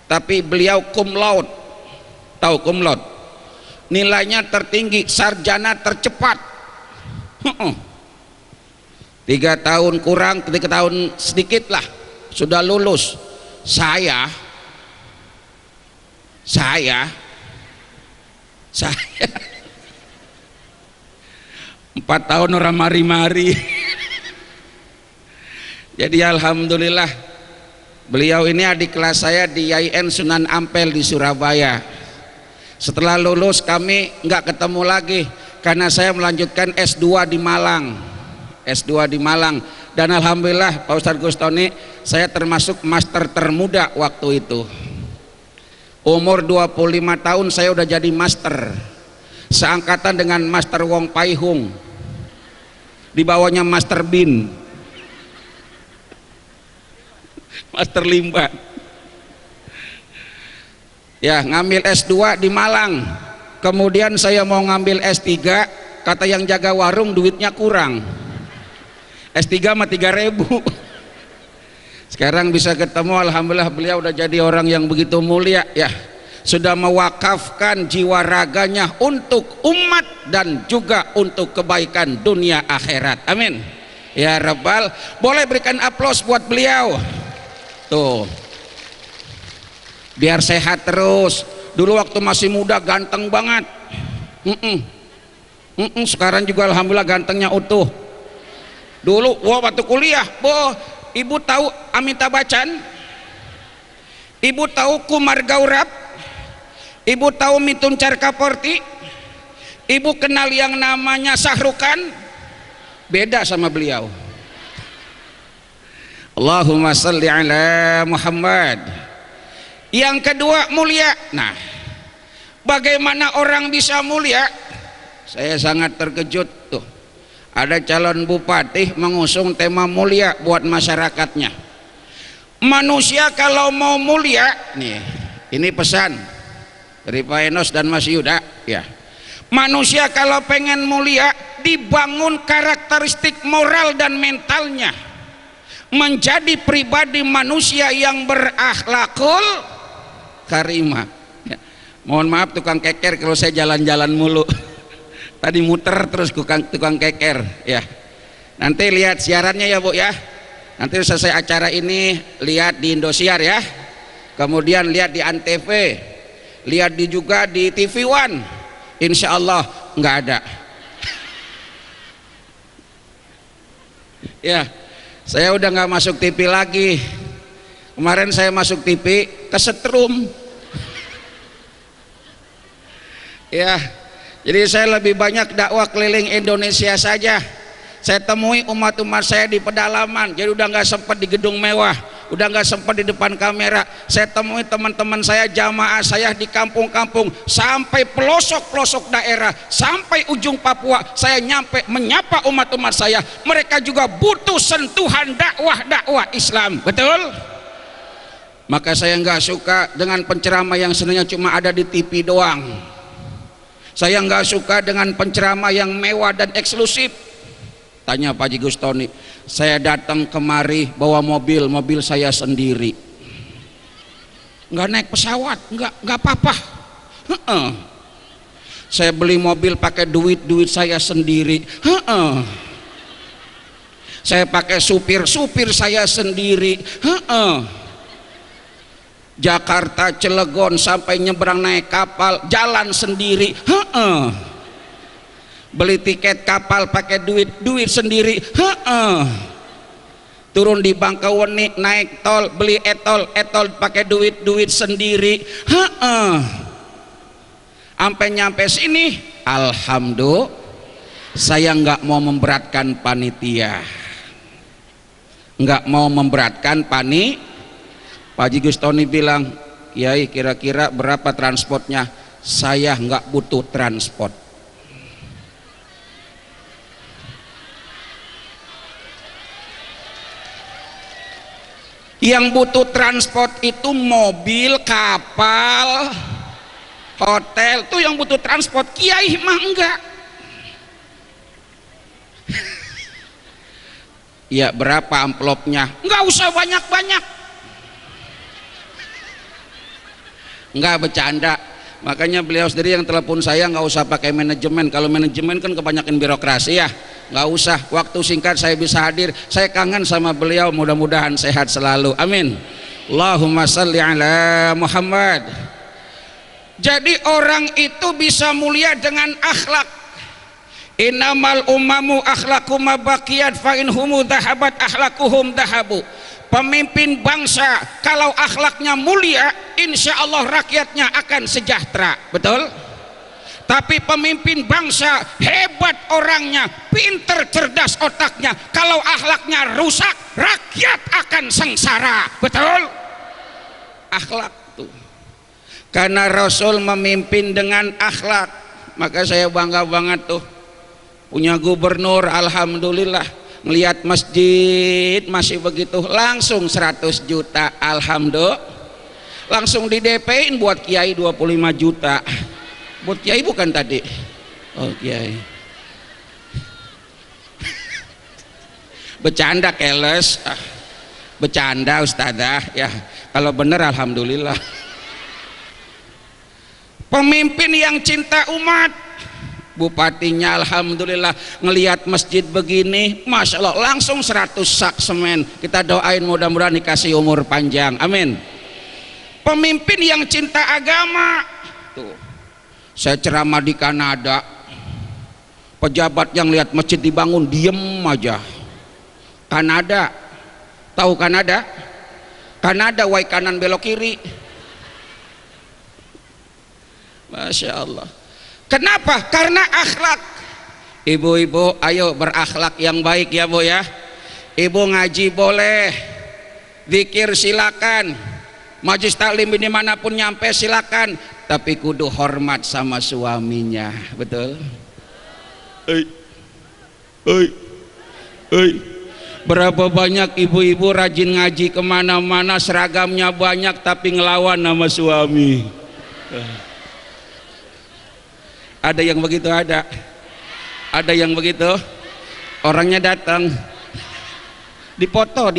tapi beliau cum laude. Tahu cum laude? Nilainya tertinggi, sarjana tercepat. 3 tahun kurang, 3 tahun sedikit lah sudah lulus. Saya 4 tahun orang mari-mari. Jadi alhamdulillah Beliau ini adik kelas saya di IAIN Sunan Ampel di Surabaya. Setelah lulus kami nggak ketemu lagi karena saya melanjutkan S2 di Malang. S2 di Malang, dan alhamdulillah Pak Ustadz Gustoni, saya termasuk master termuda waktu itu. Umur 25 tahun saya udah jadi master, seangkatan dengan Master Wong Pai Hung, di bawahnya Master Bin, Master Limba. Ya, ngambil S2 di Malang. Kemudian saya mau ngambil S3, kata yang jaga warung duitnya kurang. S3 mah 3.000. Sekarang bisa ketemu, alhamdulillah beliau udah jadi orang yang begitu mulia ya. Sudah mewakafkan jiwa raganya untuk umat dan juga untuk kebaikan dunia akhirat. Amin. Ya Rabbal, boleh berikan aplaus buat beliau. Tuh. Biar sehat terus. Dulu waktu masih muda ganteng banget. Sekarang juga alhamdulillah gantengnya utuh. Dulu waktu kuliah, ibu tahu Amitabh Bachchan, ibu tahu Kumar Gaurab, ibu tahu Mithun Charkaporty, ibu kenal yang namanya Shah Rukh Khan. Beda sama beliau. Allahumma salli ala Muhammad. Yang kedua, mulia. Nah, bagaimana orang bisa mulia? Saya sangat terkejut tuh. Ada calon bupati mengusung tema mulia buat masyarakatnya. Manusia kalau mau mulia, nih, ini pesan dari Pak Enos dan Mas Yuda, ya. Manusia kalau pengen mulia, dibangun karakteristik moral dan mentalnya, menjadi pribadi manusia yang berakhlakul karimah. Ya. Mohon maaf tukang keker kalau saya jalan-jalan mulu. Tadi muter terus tukang keker ya. Nanti lihat siarannya ya Bu ya. Nanti selesai acara ini lihat di Indosiar ya. Kemudian lihat di Antv. Lihat juga di TV One. Insya Allah nggak ada. Ya, saya udah nggak masuk TV lagi. Kemarin saya masuk TV kesetrum. Ya. Jadi saya lebih banyak dakwah keliling Indonesia saja. Saya temui umat-umat saya di pedalaman. Jadi udah nggak sempat di gedung mewah, udah nggak sempat di depan kamera. Saya temui teman-teman saya, jamaah saya di kampung-kampung, sampai pelosok-pelosok daerah, sampai ujung Papua. Saya menyapa umat-umat saya. Mereka juga butuh sentuhan dakwah Islam. Betul? Maka saya nggak suka dengan penceramah yang sebenarnya cuma ada di TV doang. Saya nggak suka dengan penceramah yang mewah dan eksklusif. Tanya Pak Haji Gustoni, saya datang kemari bawa mobil saya sendiri, nggak naik pesawat, nggak apa-apa. Saya beli mobil pakai duit saya sendiri. Saya pakai supir saya sendiri. Jakarta Cilegon sampai nyebrang naik kapal jalan sendiri. Beli tiket kapal pakai duit sendiri. Turun di Bangkaweni naik tol, beli etol pakai duit sendiri. Sampai nyampe sini alhamdulillah saya nggak mau memberatkan panitia, nggak mau memberatkan Pak Haji Gustoni bilang, Yai kira-kira berapa transportnya? Saya nggak butuh transport. Yang butuh transport itu mobil, kapal, hotel, itu yang butuh transport. Kiai mah enggak. Ya berapa amplopnya? Nggak usah banyak-banyak. Enggak, bercanda. Makanya beliau sendiri yang telepon saya nggak usah pakai manajemen. Kalau manajemen kan kebanyakan birokrasi ya. Nggak usah, waktu singkat saya bisa hadir. Saya kangen sama beliau, mudah-mudahan sehat selalu. Amin. Allahumma salli ala Muhammad. Jadi orang itu bisa mulia dengan akhlak. Innamal umamu akhlaqu ma baqiyat fa in humu dhahabat akhlaquhum dhahabu. Pemimpin bangsa kalau akhlaknya mulia, insya Allah rakyatnya akan sejahtera. Betul? Tapi pemimpin bangsa hebat orangnya, pinter cerdas otaknya, kalau akhlaknya rusak, rakyat akan sengsara. Betul? Akhlak tuh. Karena Rasul memimpin dengan akhlak, maka saya bangga banget tuh punya gubernur. Alhamdulillah, melihat masjid masih begitu, langsung 100 juta. Alhamdulillah, langsung di DP-in buat kiai 25 juta. Buat kiai bukan tadi? Oh kiai. Bercanda keles. Bercanda ustadzah ya. Kalau bener alhamdulillah. Pemimpin yang cinta umat, bupatinya alhamdulillah ngelihat masjid begini, masya Allah langsung 100 sak semen. Kita doain mudah-mudahan dikasih umur panjang, amin. Pemimpin yang cinta agama tuh, saya ceramah di Kanada, pejabat yang lihat masjid dibangun diem aja. Kanada, tahu Kanada? Kanada wai kanan belok kiri. Masya Allah. Kenapa? Karena akhlak. Ibu-ibu ayo berakhlak yang baik ya Bu ya. Ibu ngaji boleh, zikir silakan, majlis taklim dimanapun nyampe silakan, tapi kudu hormat sama suaminya. Betul? Berapa banyak ibu-ibu rajin ngaji kemana-mana, seragamnya banyak tapi ngelawan sama suami. Ada yang begitu, ada yang begitu, orangnya datang dipoto.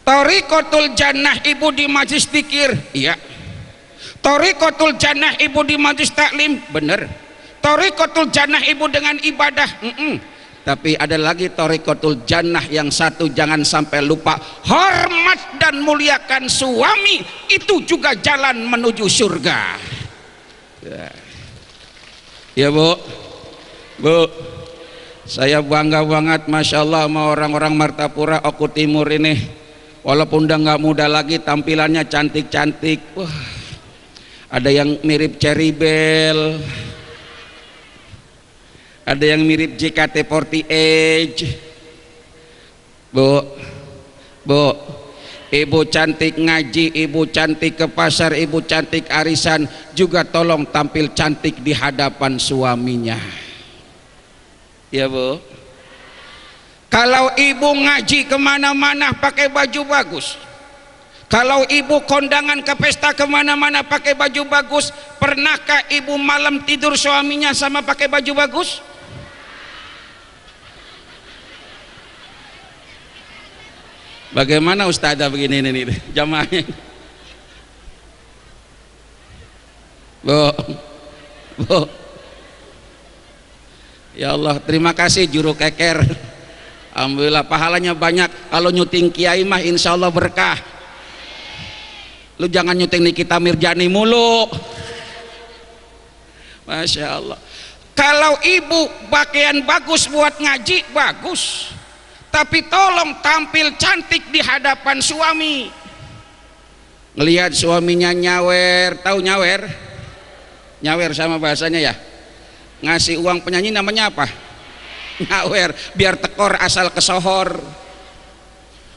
Thariqatul jannah ibu di majlis zikir, iya. Thariqatul jannah ibu di majlis taklim, bener. Thariqatul jannah ibu dengan ibadah, Tapi ada lagi thariqatul jannah yang satu, jangan sampai lupa, hormat dan muliakan suami, itu juga jalan menuju surga. Ya Bu, saya bangga banget masya Allah sama orang-orang Martapura Oku Timur ini. Walaupun udah nggak muda lagi, tampilannya cantik-cantik. Wah, ada yang mirip Cherry Bell, ada yang mirip JKT48. Bu, ibu cantik ngaji, ibu cantik ke pasar, ibu cantik arisan, juga tolong tampil cantik di hadapan suaminya. Ya Bu, kalau ibu ngaji kemana-mana pakai baju bagus, kalau ibu kondangan ke pesta kemana-mana pakai baju bagus, pernahkah ibu malam tidur suaminya sama pakai baju bagus? Bagaimana ustazah begini nih jamaahnya? Bu, ya Allah, terima kasih juru keker. Alhamdulillah pahalanya banyak. Kalau nyuting kiai mah insya Allah berkah. Lu jangan nyuting Nikita Mirjani mulu. Masya Allah. Kalau ibu pakaian bagus buat ngaji, bagus, tapi tolong tampil cantik di hadapan suami. Ngelihat suaminya nyawer, tahu nyawer? Nyawer sama bahasanya ya. Ngasih uang penyanyi namanya apa? Nyawer, biar tekor asal kesohor.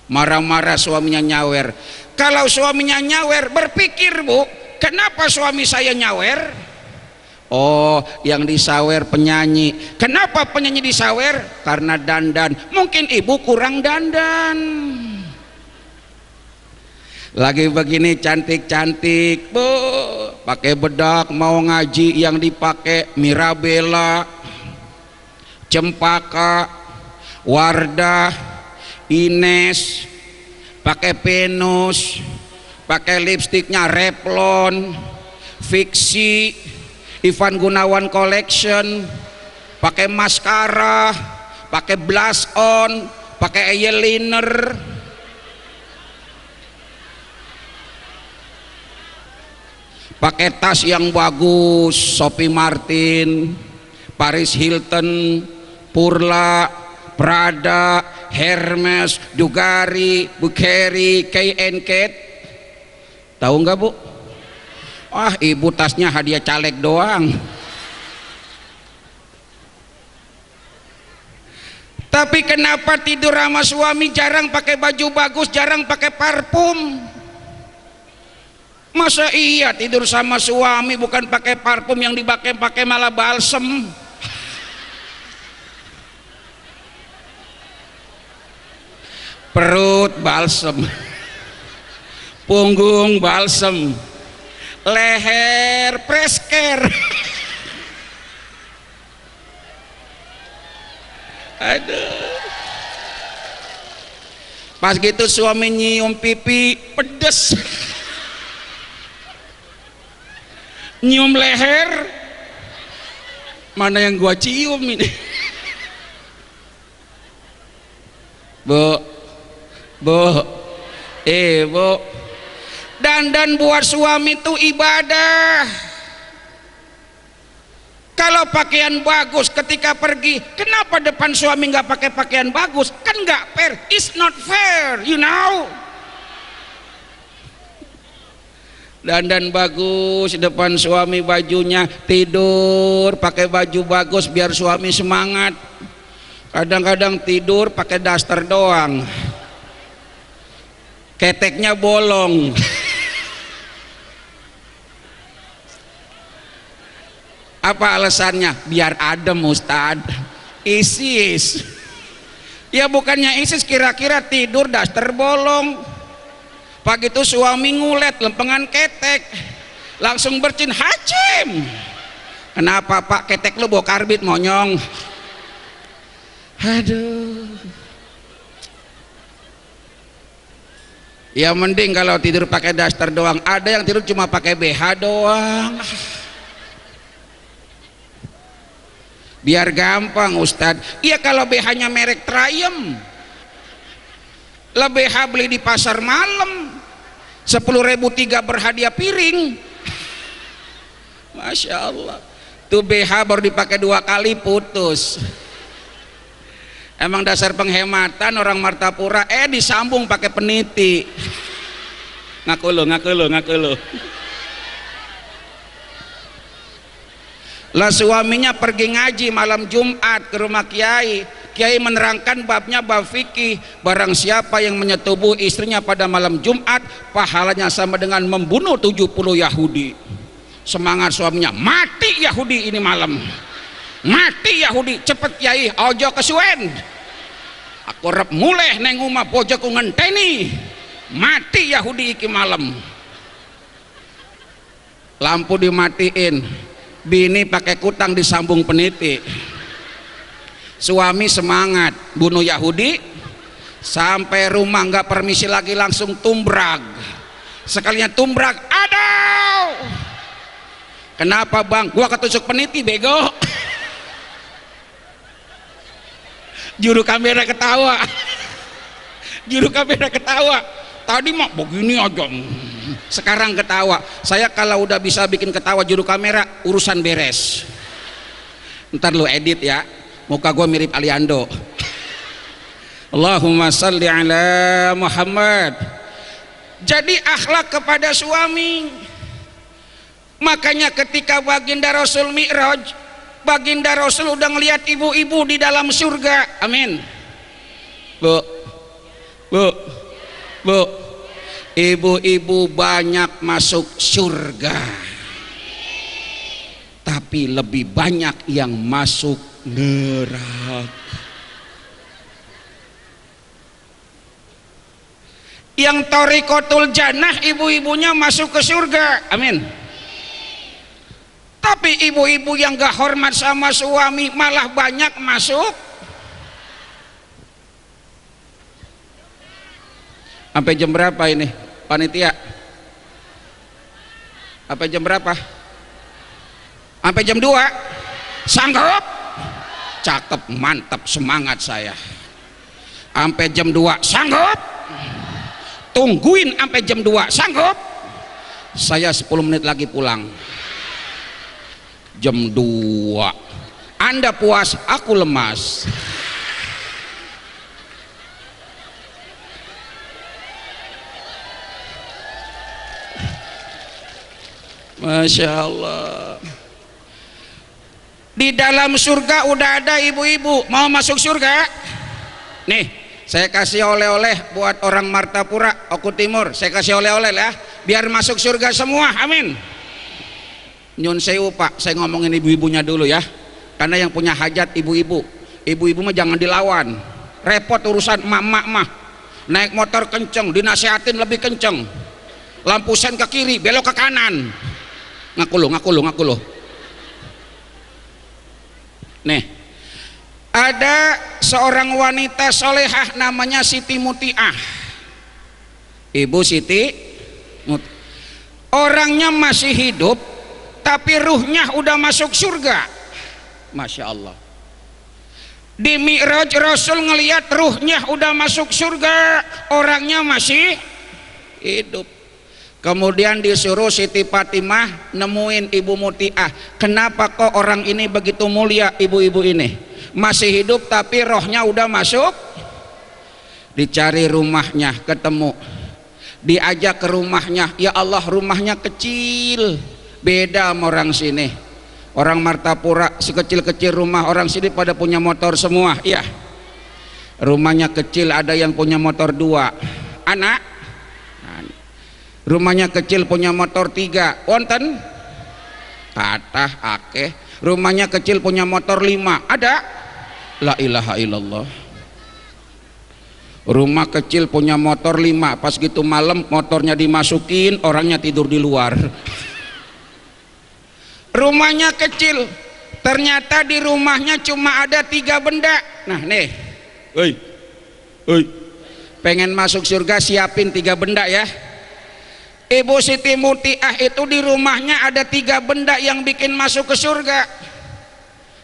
Marah-marah suaminya nyawer. Kalau suaminya nyawer, berpikir Bu, kenapa suami saya nyawer? Oh, yang disawer penyanyi. Kenapa penyanyi disawer? Karena dandan. Mungkin ibu kurang dandan. Lagi begini cantik-cantik, Bu, pakai bedak mau ngaji, yang dipakai Mirabella, Cempaka, Wardah, Ines, pakai Venus, pakai lipstiknya Revlon, Fiksi, Ivan Gunawan Collection, pakai maskara, pakai blush on, pakai eyeliner. pakai tas yang bagus, Sophie Martin, Paris Hilton, Purla, Prada, Hermes, Bulgari, Bukhari, K&K. Tahu nggak Bu? Ah, ibu tasnya hadiah caleg doang. Tapi kenapa tidur sama suami jarang pakai baju bagus, jarang pakai parfum? Masa iya tidur sama suami bukan pakai parfum, yang dipakai malah balsem? Perut balsem, punggung balsem, leher presker. Aduh. Pas gitu suami nyium pipi pedes, nyium leher, mana yang gua cium ini? Bu, Bu, dandan buat suami itu ibadah. Kalau pakaian bagus ketika pergi, kenapa depan suami nggak pakai pakaian bagus? Kan nggak fair, it's not fair, you know. Dandan bagus depan suami, bajunya tidur pakai baju bagus biar suami semangat. Kadang-kadang tidur pakai daster doang, keteknya bolong. Apa alasannya? Biar adem Ustad. ISIS. Ya bukannya ISIS, kira-kira tidur daster bolong. Pagi itu suami ngulet lempengan ketek, langsung bercin, hacim. Kenapa Pak, ketek lu bawa karbit monyong? Aduh. Ya mending kalau tidur pakai daster doang. Ada yang tidur cuma pakai BH doang. Biar gampang Ustadz. Iya kalau BH-nya merek Triumph, lah BH beli di pasar malam 10.000 3 berhadiah piring. Masya Allah, tuh BH baru dipakai 2 kali putus. Emang dasar penghematan orang Martapura, disambung pakai peniti. Ngaku lu. Lah suaminya pergi ngaji malam Jumat ke rumah Kiai. Kiai menerangkan babnya bab fikih. Barang siapa yang menyetubuh istrinya pada malam Jumat, pahalanya sama dengan membunuh 70 Yahudi. Semangat suaminya, mati Yahudi ini malam, mati Yahudi, cepet Kiai, ojo kesuwen. Aku rep muleh neng umah bojoku ngenteni, mati Yahudi iki malam. Lampu dimatiin, bini pakai kutang disambung peniti. Suami semangat bunuh Yahudi, sampai rumah nggak permisi lagi, langsung tumbrag. Sekalinya tumbrag, aduh, kenapa bang? Gua ketusuk peniti bego. Juru kamera ketawa. Juru kamera ketawa. Tadi mah begini aja, sekarang ketawa. Saya kalau udah bisa bikin ketawa juru kamera, urusan beres. Ntar lu edit ya, muka gue mirip Aliando. Allahumma salli ala Muhammad. Jadi akhlak kepada suami. Makanya ketika baginda Rasul Mi'raj, baginda Rasul udah ngelihat ibu-ibu di dalam surga. Amin. Bu, ibu-ibu banyak masuk surga, tapi lebih banyak yang masuk neraka. Yang Thariqatul Jannah ibu-ibunya masuk ke surga. Amin. Tapi ibu-ibu yang gak hormat sama suami malah banyak masuk. Sampai jam berapa ini panitia? Sampai jam berapa? Sampai jam 2. Sanggup? Cakep, mantap, semangat saya. Sampai jam 2 sanggup? Tungguin sampai jam 2 sanggup? Saya 10 menit lagi pulang. Jam 2. Anda puas, aku lemas. Masya Allah. Di dalam surga udah ada ibu-ibu. Mau masuk surga? Nih, saya kasih oleh-oleh buat orang Martapura, Oku Timur. Saya kasih oleh-oleh lah, biar masuk surga semua. Amin. Nyun sewu Pak, saya ngomongin ibu-ibunya dulu ya. Karena yang punya hajat ibu-ibu. Ibu-ibu mah jangan dilawan. Repot urusan emak-emak mah. Naik motor kenceng, dinasihatin lebih kenceng. Lampu sen ke kiri, belok ke kanan. Ngaku lu. Nih, ada seorang wanita solehah namanya Siti Mutiah. Ibu Siti orangnya masih hidup, tapi ruhnya udah masuk surga. Masya Allah. Di Mi'raj Rasul ngelihat ruhnya udah masuk surga, orangnya masih hidup. Kemudian disuruh Siti Fatimah nemuin Ibu Mutiah. Kenapa kok orang ini begitu mulia, ibu-ibu ini masih hidup tapi rohnya udah masuk? Dicari rumahnya, ketemu. Diajak ke rumahnya, ya Allah rumahnya kecil, beda sama orang sini. Orang Martapura sekecil-kecil rumah, orang sini pada punya motor semua. Ya, rumahnya kecil, ada yang punya motor 2 anak. Rumahnya kecil punya motor 3, wonten tatah akeh. Rumahnya kecil punya motor 5, ada? La ilaha illallah. Rumah kecil punya motor 5, pas gitu malam motornya dimasukin, orangnya tidur di luar. Rumahnya kecil, ternyata di rumahnya cuma ada 3 benda. Nah nih, pengen masuk surga siapin 3 benda ya. Ibu Siti Mutiah itu di rumahnya ada 3 benda yang bikin masuk ke surga.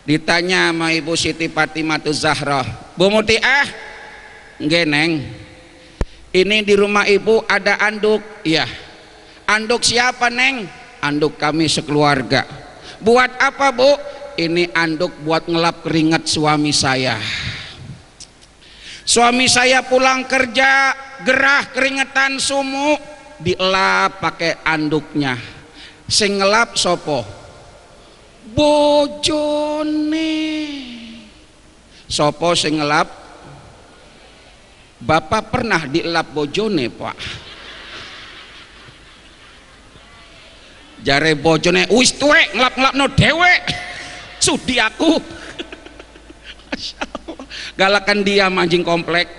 Ditanya sama Ibu Siti Fatimah Zahra, Bu Mutiah, nggih Neng, ini di rumah ibu ada anduk. Iya. Anduk siapa Neng? Anduk kami sekeluarga. Buat apa Bu? Ini anduk buat ngelap keringat suami saya. Suami saya pulang kerja gerah keringetan sumuk, dielap pakai anduknya. Sing ngelap sopo? Bojone. Sopo sing ngelap? Bapak pernah dielap bojone Pak? Jare bojone wis tuwek ngelap-ngelapno dewek. Sudi aku. Masya Allah. Galakan dia anjing komplek.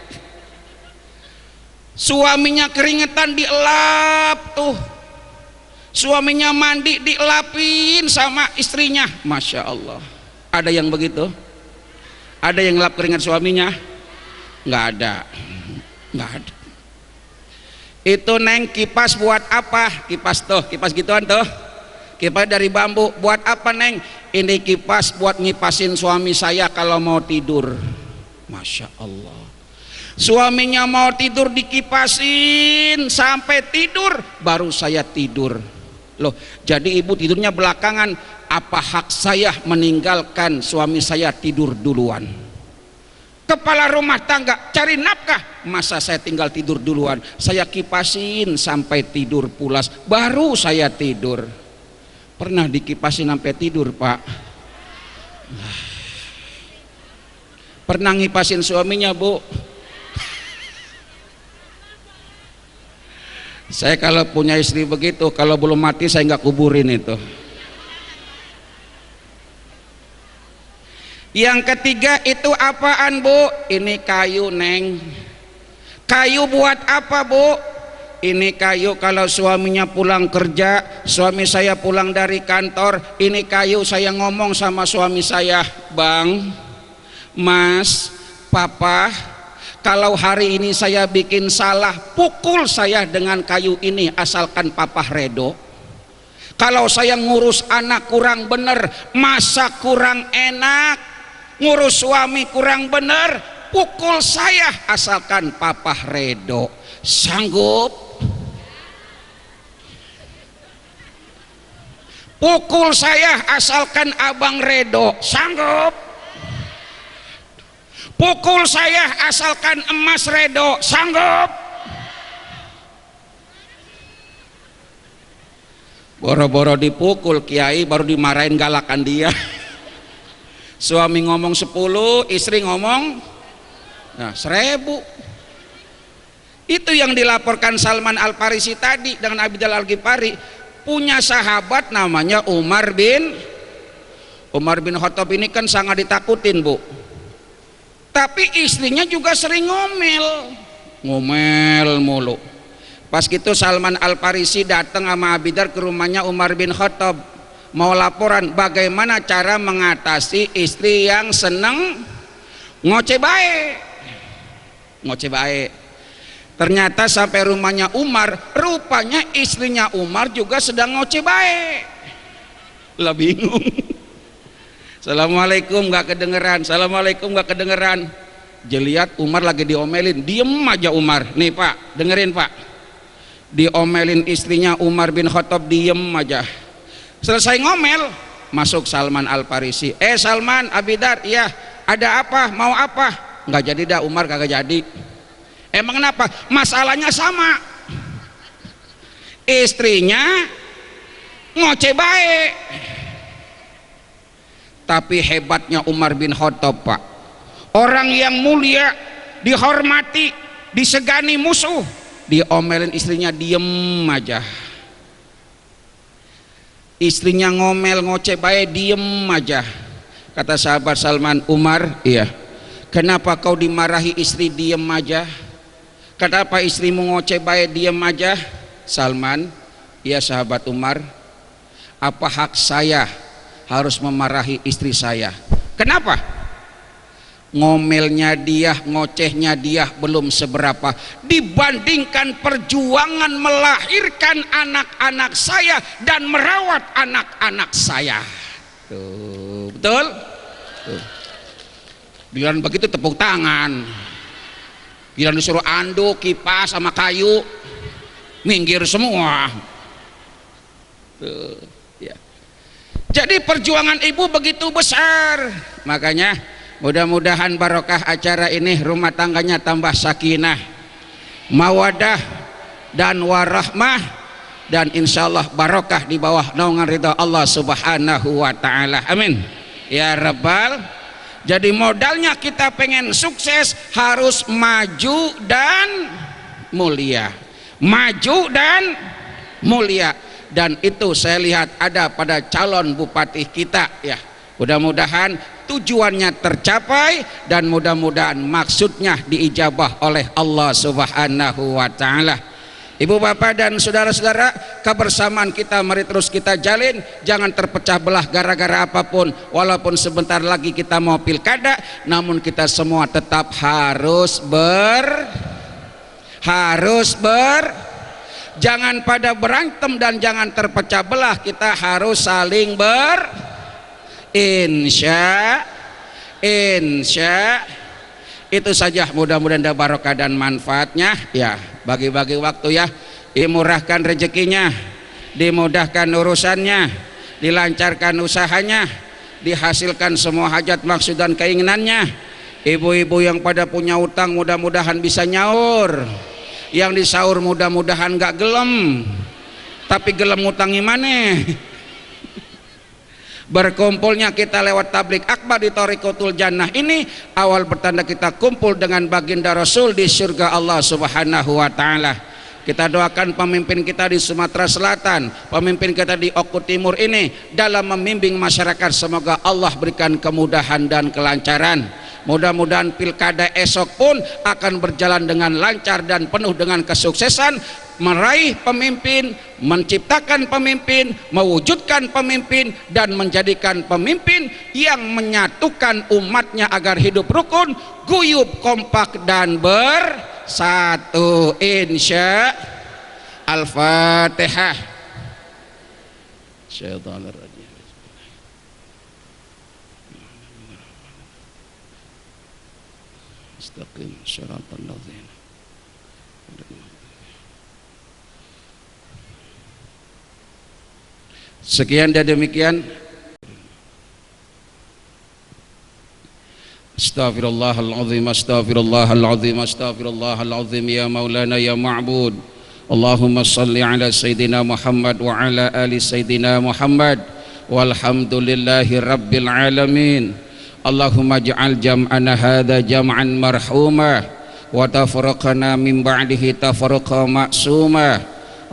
Suaminya keringetan dielap tuh. Suaminya mandi dielapin sama istrinya. Masya Allah. Ada yang begitu? Ada yang ngelap keringat suaminya? Nggak ada. Nggak ada. Itu Neng kipas buat apa? Kipas tuh, kipas gituan tuh. Kipas dari bambu. Buat apa Neng? Ini kipas buat ngipasin suami saya kalau mau tidur. Masya Allah. Suaminya mau tidur dikipasin sampai tidur, baru saya tidur. Loh, jadi ibu tidurnya belakangan. Apa hak saya meninggalkan suami saya tidur duluan? Kepala rumah tangga cari nafkah, masa saya tinggal tidur duluan? Saya kipasin sampai tidur pulas, baru saya tidur. Pernah dikipasin sampai tidur Pak? Pernah ngipasin suaminya Bu? Saya kalau punya istri begitu, kalau belum mati saya nggak kuburin itu. Yang ketiga itu apaan Bu? Ini kayu Neng. Kayu buat apa Bu? Ini kayu kalau suaminya pulang kerja, suami saya pulang dari kantor, ini kayu saya ngomong sama suami saya, Bang, Mas, Papa, kalau hari ini saya bikin salah, pukul saya dengan kayu ini asalkan Papa redo. Kalau saya ngurus anak kurang bener, masak kurang enak, ngurus suami kurang bener, pukul saya asalkan Papa redo. Sanggup? Pukul saya asalkan abang redo, sanggup. Pukul saya asalkan emas redo, sanggup. Boro-boro dipukul kiai baru dimarahin galakan dia. Suami ngomong 10, istri ngomong 1000. Itu yang dilaporkan Salman Al-Farisi tadi dengan Abidal Al-Ghifari. Punya sahabat namanya Umar bin Khattab. Ini kan sangat ditakutin, Bu. Tapi istrinya juga sering ngomel mulu. Pas gitu Salman Al-Farisi datang sama Abidar ke rumahnya Umar bin Khattab, mau laporan bagaimana cara mengatasi istri yang seneng ngoceh baik. Ternyata sampai rumahnya Umar, rupanya istrinya Umar juga sedang ngoceh baik. Lah bingung. Assalamualaikum nggak kedengeran, assalamualaikum nggak kedengeran. Jeliat Umar lagi diomelin, diem aja Umar. Nih Pak, dengerin Pak. Diomelin istrinya Umar bin Khattab, diem aja. Selesai ngomel, masuk Salman Al-Farisi. Salman, Abidar, iya, ada apa? Mau apa? Nggak jadi dah, Umar kagak jadi. Emang kenapa? Masalahnya sama. Istrinya ngoceh baik. Tapi hebatnya Umar bin Khattab, Pak, orang yang mulia, dihormati, disegani musuh, diomelin istrinya diem aja. Istrinya ngomel ngoceh baik, diem aja. Kata sahabat Salman, Umar, iya, kenapa kau dimarahi istri diem aja? Kenapa istrimu ngoceh baik diem aja? Salman, iya sahabat Umar, apa hak saya harus memarahi istri saya? Kenapa? Ngomelnya dia, ngocehnya dia belum seberapa dibandingkan perjuangan melahirkan anak-anak saya dan merawat anak-anak saya. Tuh, betul? Tuh. Biar begitu tepuk tangan. Biar disuruh anduk, kipas sama kayu, minggir semua. Tuh, ya. Jadi perjuangan ibu begitu besar. Makanya mudah-mudahan barokah acara ini, rumah tangganya tambah sakinah, mawadah dan warahmah, dan insyaallah barokah di bawah naungan ridha Allah Subhanahu wa taala. Amin ya rabbal. Jadi modalnya kita pengen sukses harus maju dan mulia. Maju dan mulia. Dan itu saya lihat ada pada calon bupati kita ya. Mudah-mudahan tujuannya tercapai dan mudah-mudahan maksudnya diijabah oleh Allah Subhanahu wa taala. Ibu bapak dan saudara-saudara, kebersamaan kita mari terus kita jalin, jangan terpecah belah gara-gara apapun. Walaupun sebentar lagi kita mau pilkada, namun kita semua tetap harus jangan pada berantem dan jangan terpecah belah. Kita harus saling insya itu saja. Mudah-mudahan ada barokah dan manfaatnya ya. Bagi-bagi waktu ya, dimurahkan rezekinya, dimudahkan urusannya, dilancarkan usahanya, dihasilkan semua hajat maksud dan keinginannya. Ibu-ibu yang pada punya utang mudah-mudahan bisa nyaur, yang disaur mudah-mudahan gak gelem, tapi gelem ngutangi mana. Berkumpulnya kita lewat tablik akbar di Thariqatul Jannah ini awal pertanda kita kumpul dengan baginda Rasul di surga Allah Subhanahu wa taala. Kita doakan pemimpin kita di Sumatera Selatan, pemimpin kita di Oku Timur ini dalam membimbing masyarakat, semoga Allah berikan kemudahan dan kelancaran. Mudah-mudahan pilkada esok pun akan berjalan dengan lancar dan penuh dengan kesuksesan, meraih pemimpin, menciptakan pemimpin, mewujudkan pemimpin, dan menjadikan pemimpin yang menyatukan umatnya agar hidup rukun, guyub, kompak, dan bersatu. Insya Al-Fatihah. Syaitanirrajim. Istaqim syaratal ladzina. Sekian dan demikian. Astaghfirullahaladzim, astaghfirullahaladzim, astaghfirullahaladzim, ya maulana ya ma'bud. Allahumma salli ala Sayyidina Muhammad wa ala ali Sayyidina Muhammad, walhamdulillahi rabbil alamin. Allahumma ja'al jam'ana hadha jam'an marhumah, wa tafarraqana min ba'dihi tafarraqa ma'sumah.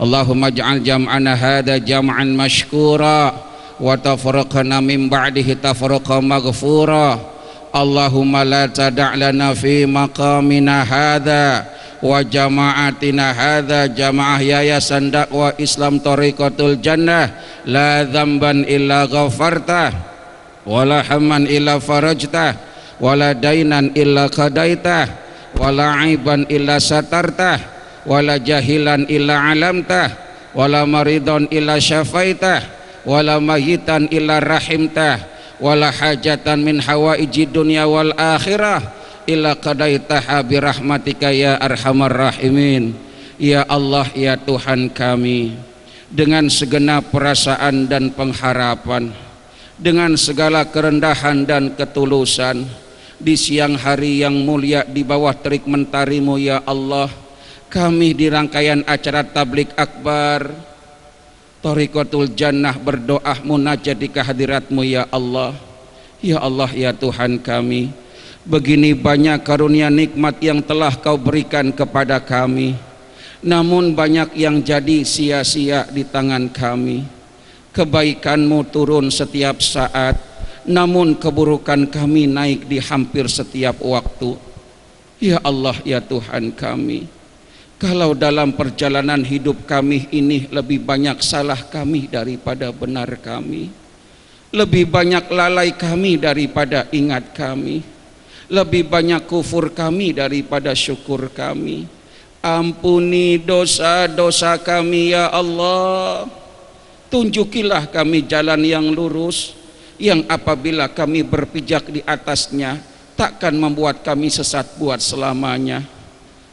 Allahumma ja'al jam'ana hadha jam'an mashkura, wa tafarraqana min ba'dihi tafarraqa maghfura. Allahumma la tada' lana fi maqamina hadha wa jama'atina hadha jama'ah yayasan dakwah Islam Thariqatul Jannah, la dzamban illa ghafartah, wa la hamman illa farajtah, wa la dainan illa qadaitah, wa la aiban illa satartah, wa la jahilan illa alamtah, wa la maridon illa syafaitah, wa la mayitan illa rahimtah, wala hajatan min hawaiji dunya wal akhirah illa qadaitaha bi rahmatika ya arhamar rahimin. Ya Allah, ya Tuhan kami, dengan segenap perasaan dan pengharapan, dengan segala kerendahan dan ketulusan, di siang hari yang mulia di bawah terik mentari-Mu ya Allah, kami di rangkaian acara tablik akbar Thariqatul Jannah berdoa munajat di kehadirat-Mu ya Allah. Ya Allah, ya Tuhan kami, begini banyak karunia nikmat yang telah Kau berikan kepada kami, namun banyak yang jadi sia-sia di tangan kami. Kebaikan-Mu turun setiap saat, namun keburukan kami naik di hampir setiap waktu. Ya Allah, ya Tuhan kami, kalau dalam perjalanan hidup kami ini lebih banyak salah kami daripada benar kami, lebih banyak lalai kami daripada ingat kami, lebih banyak kufur kami daripada syukur kami, ampuni dosa-dosa kami ya Allah. Tunjukilah kami jalan yang lurus, yang apabila kami berpijak di atasnya takkan membuat kami sesat buat selamanya.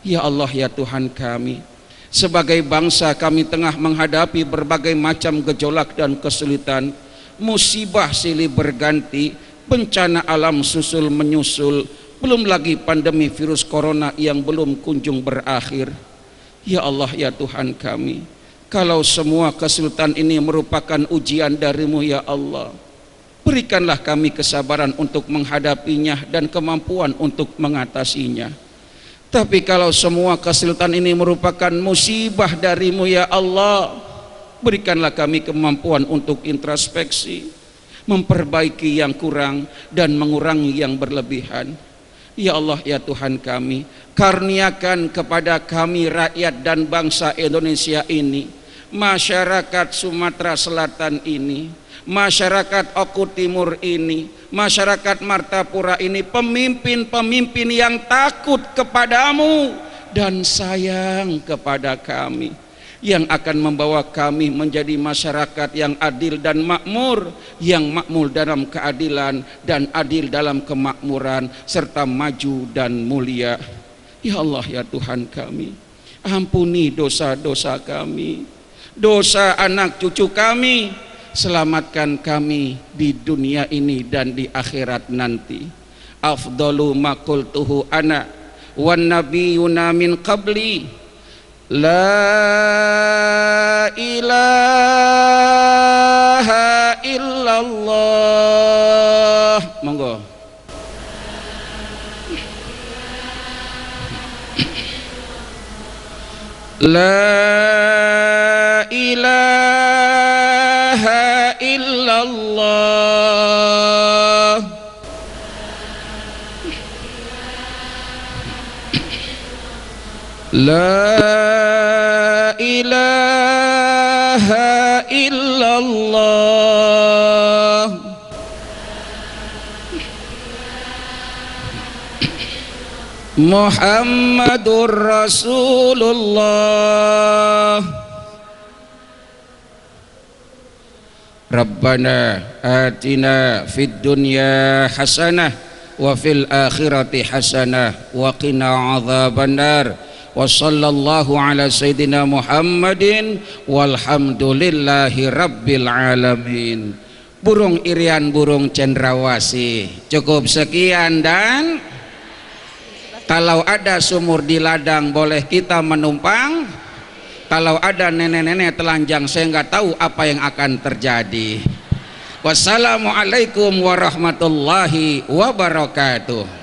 Ya Allah, ya Tuhan kami, sebagai bangsa kami tengah menghadapi berbagai macam gejolak dan kesulitan. Musibah silih berganti, bencana alam susul menyusul, belum lagi pandemi virus corona yang belum kunjung berakhir. Ya Allah, ya Tuhan kami, kalau semua kesulitan ini merupakan ujian dari-Mu ya Allah, berikanlah kami kesabaran untuk menghadapinya dan kemampuan untuk mengatasinya. Tapi kalau semua kesulitan ini merupakan musibah dari-Mu ya Allah, berikanlah kami kemampuan untuk introspeksi, memperbaiki yang kurang dan mengurangi yang berlebihan. Ya Allah, ya Tuhan kami, karuniakan kepada kami rakyat dan bangsa Indonesia ini, masyarakat Sumatera Selatan ini, masyarakat Oku Timur ini, masyarakat Martapura ini, pemimpin-pemimpin yang takut kepadamu dan sayang kepada kami, yang akan membawa kami menjadi masyarakat yang adil dan makmur, yang makmur dalam keadilan dan adil dalam kemakmuran, serta maju dan mulia. Ya Allah, ya Tuhan kami, ampuni dosa-dosa kami, dosa anak cucu kami, selamatkan kami di dunia ini dan di akhirat nanti. Afdalu ma qultuhu ana wan nabiyuna min qabli, la ilaha illallah. Monggo. La ilaha illallah. La ilaha illallah. Muhammadur Rasulullah. Rabbana atina fid dunya hasanah wa fil akhirati hasanah wa qina adzabannar wa sallallahu ala sayyidina Muhammadin walhamdulillahi rabbil alamin. Burung irian, burung cendrawasih. Cukup sekian, dan kalau ada sumur di ladang boleh kita menumpang. Kalau ada nenek-nenek telanjang saya nggak tahu apa yang akan terjadi. Wassalamualaikum warahmatullahi wabarakatuh.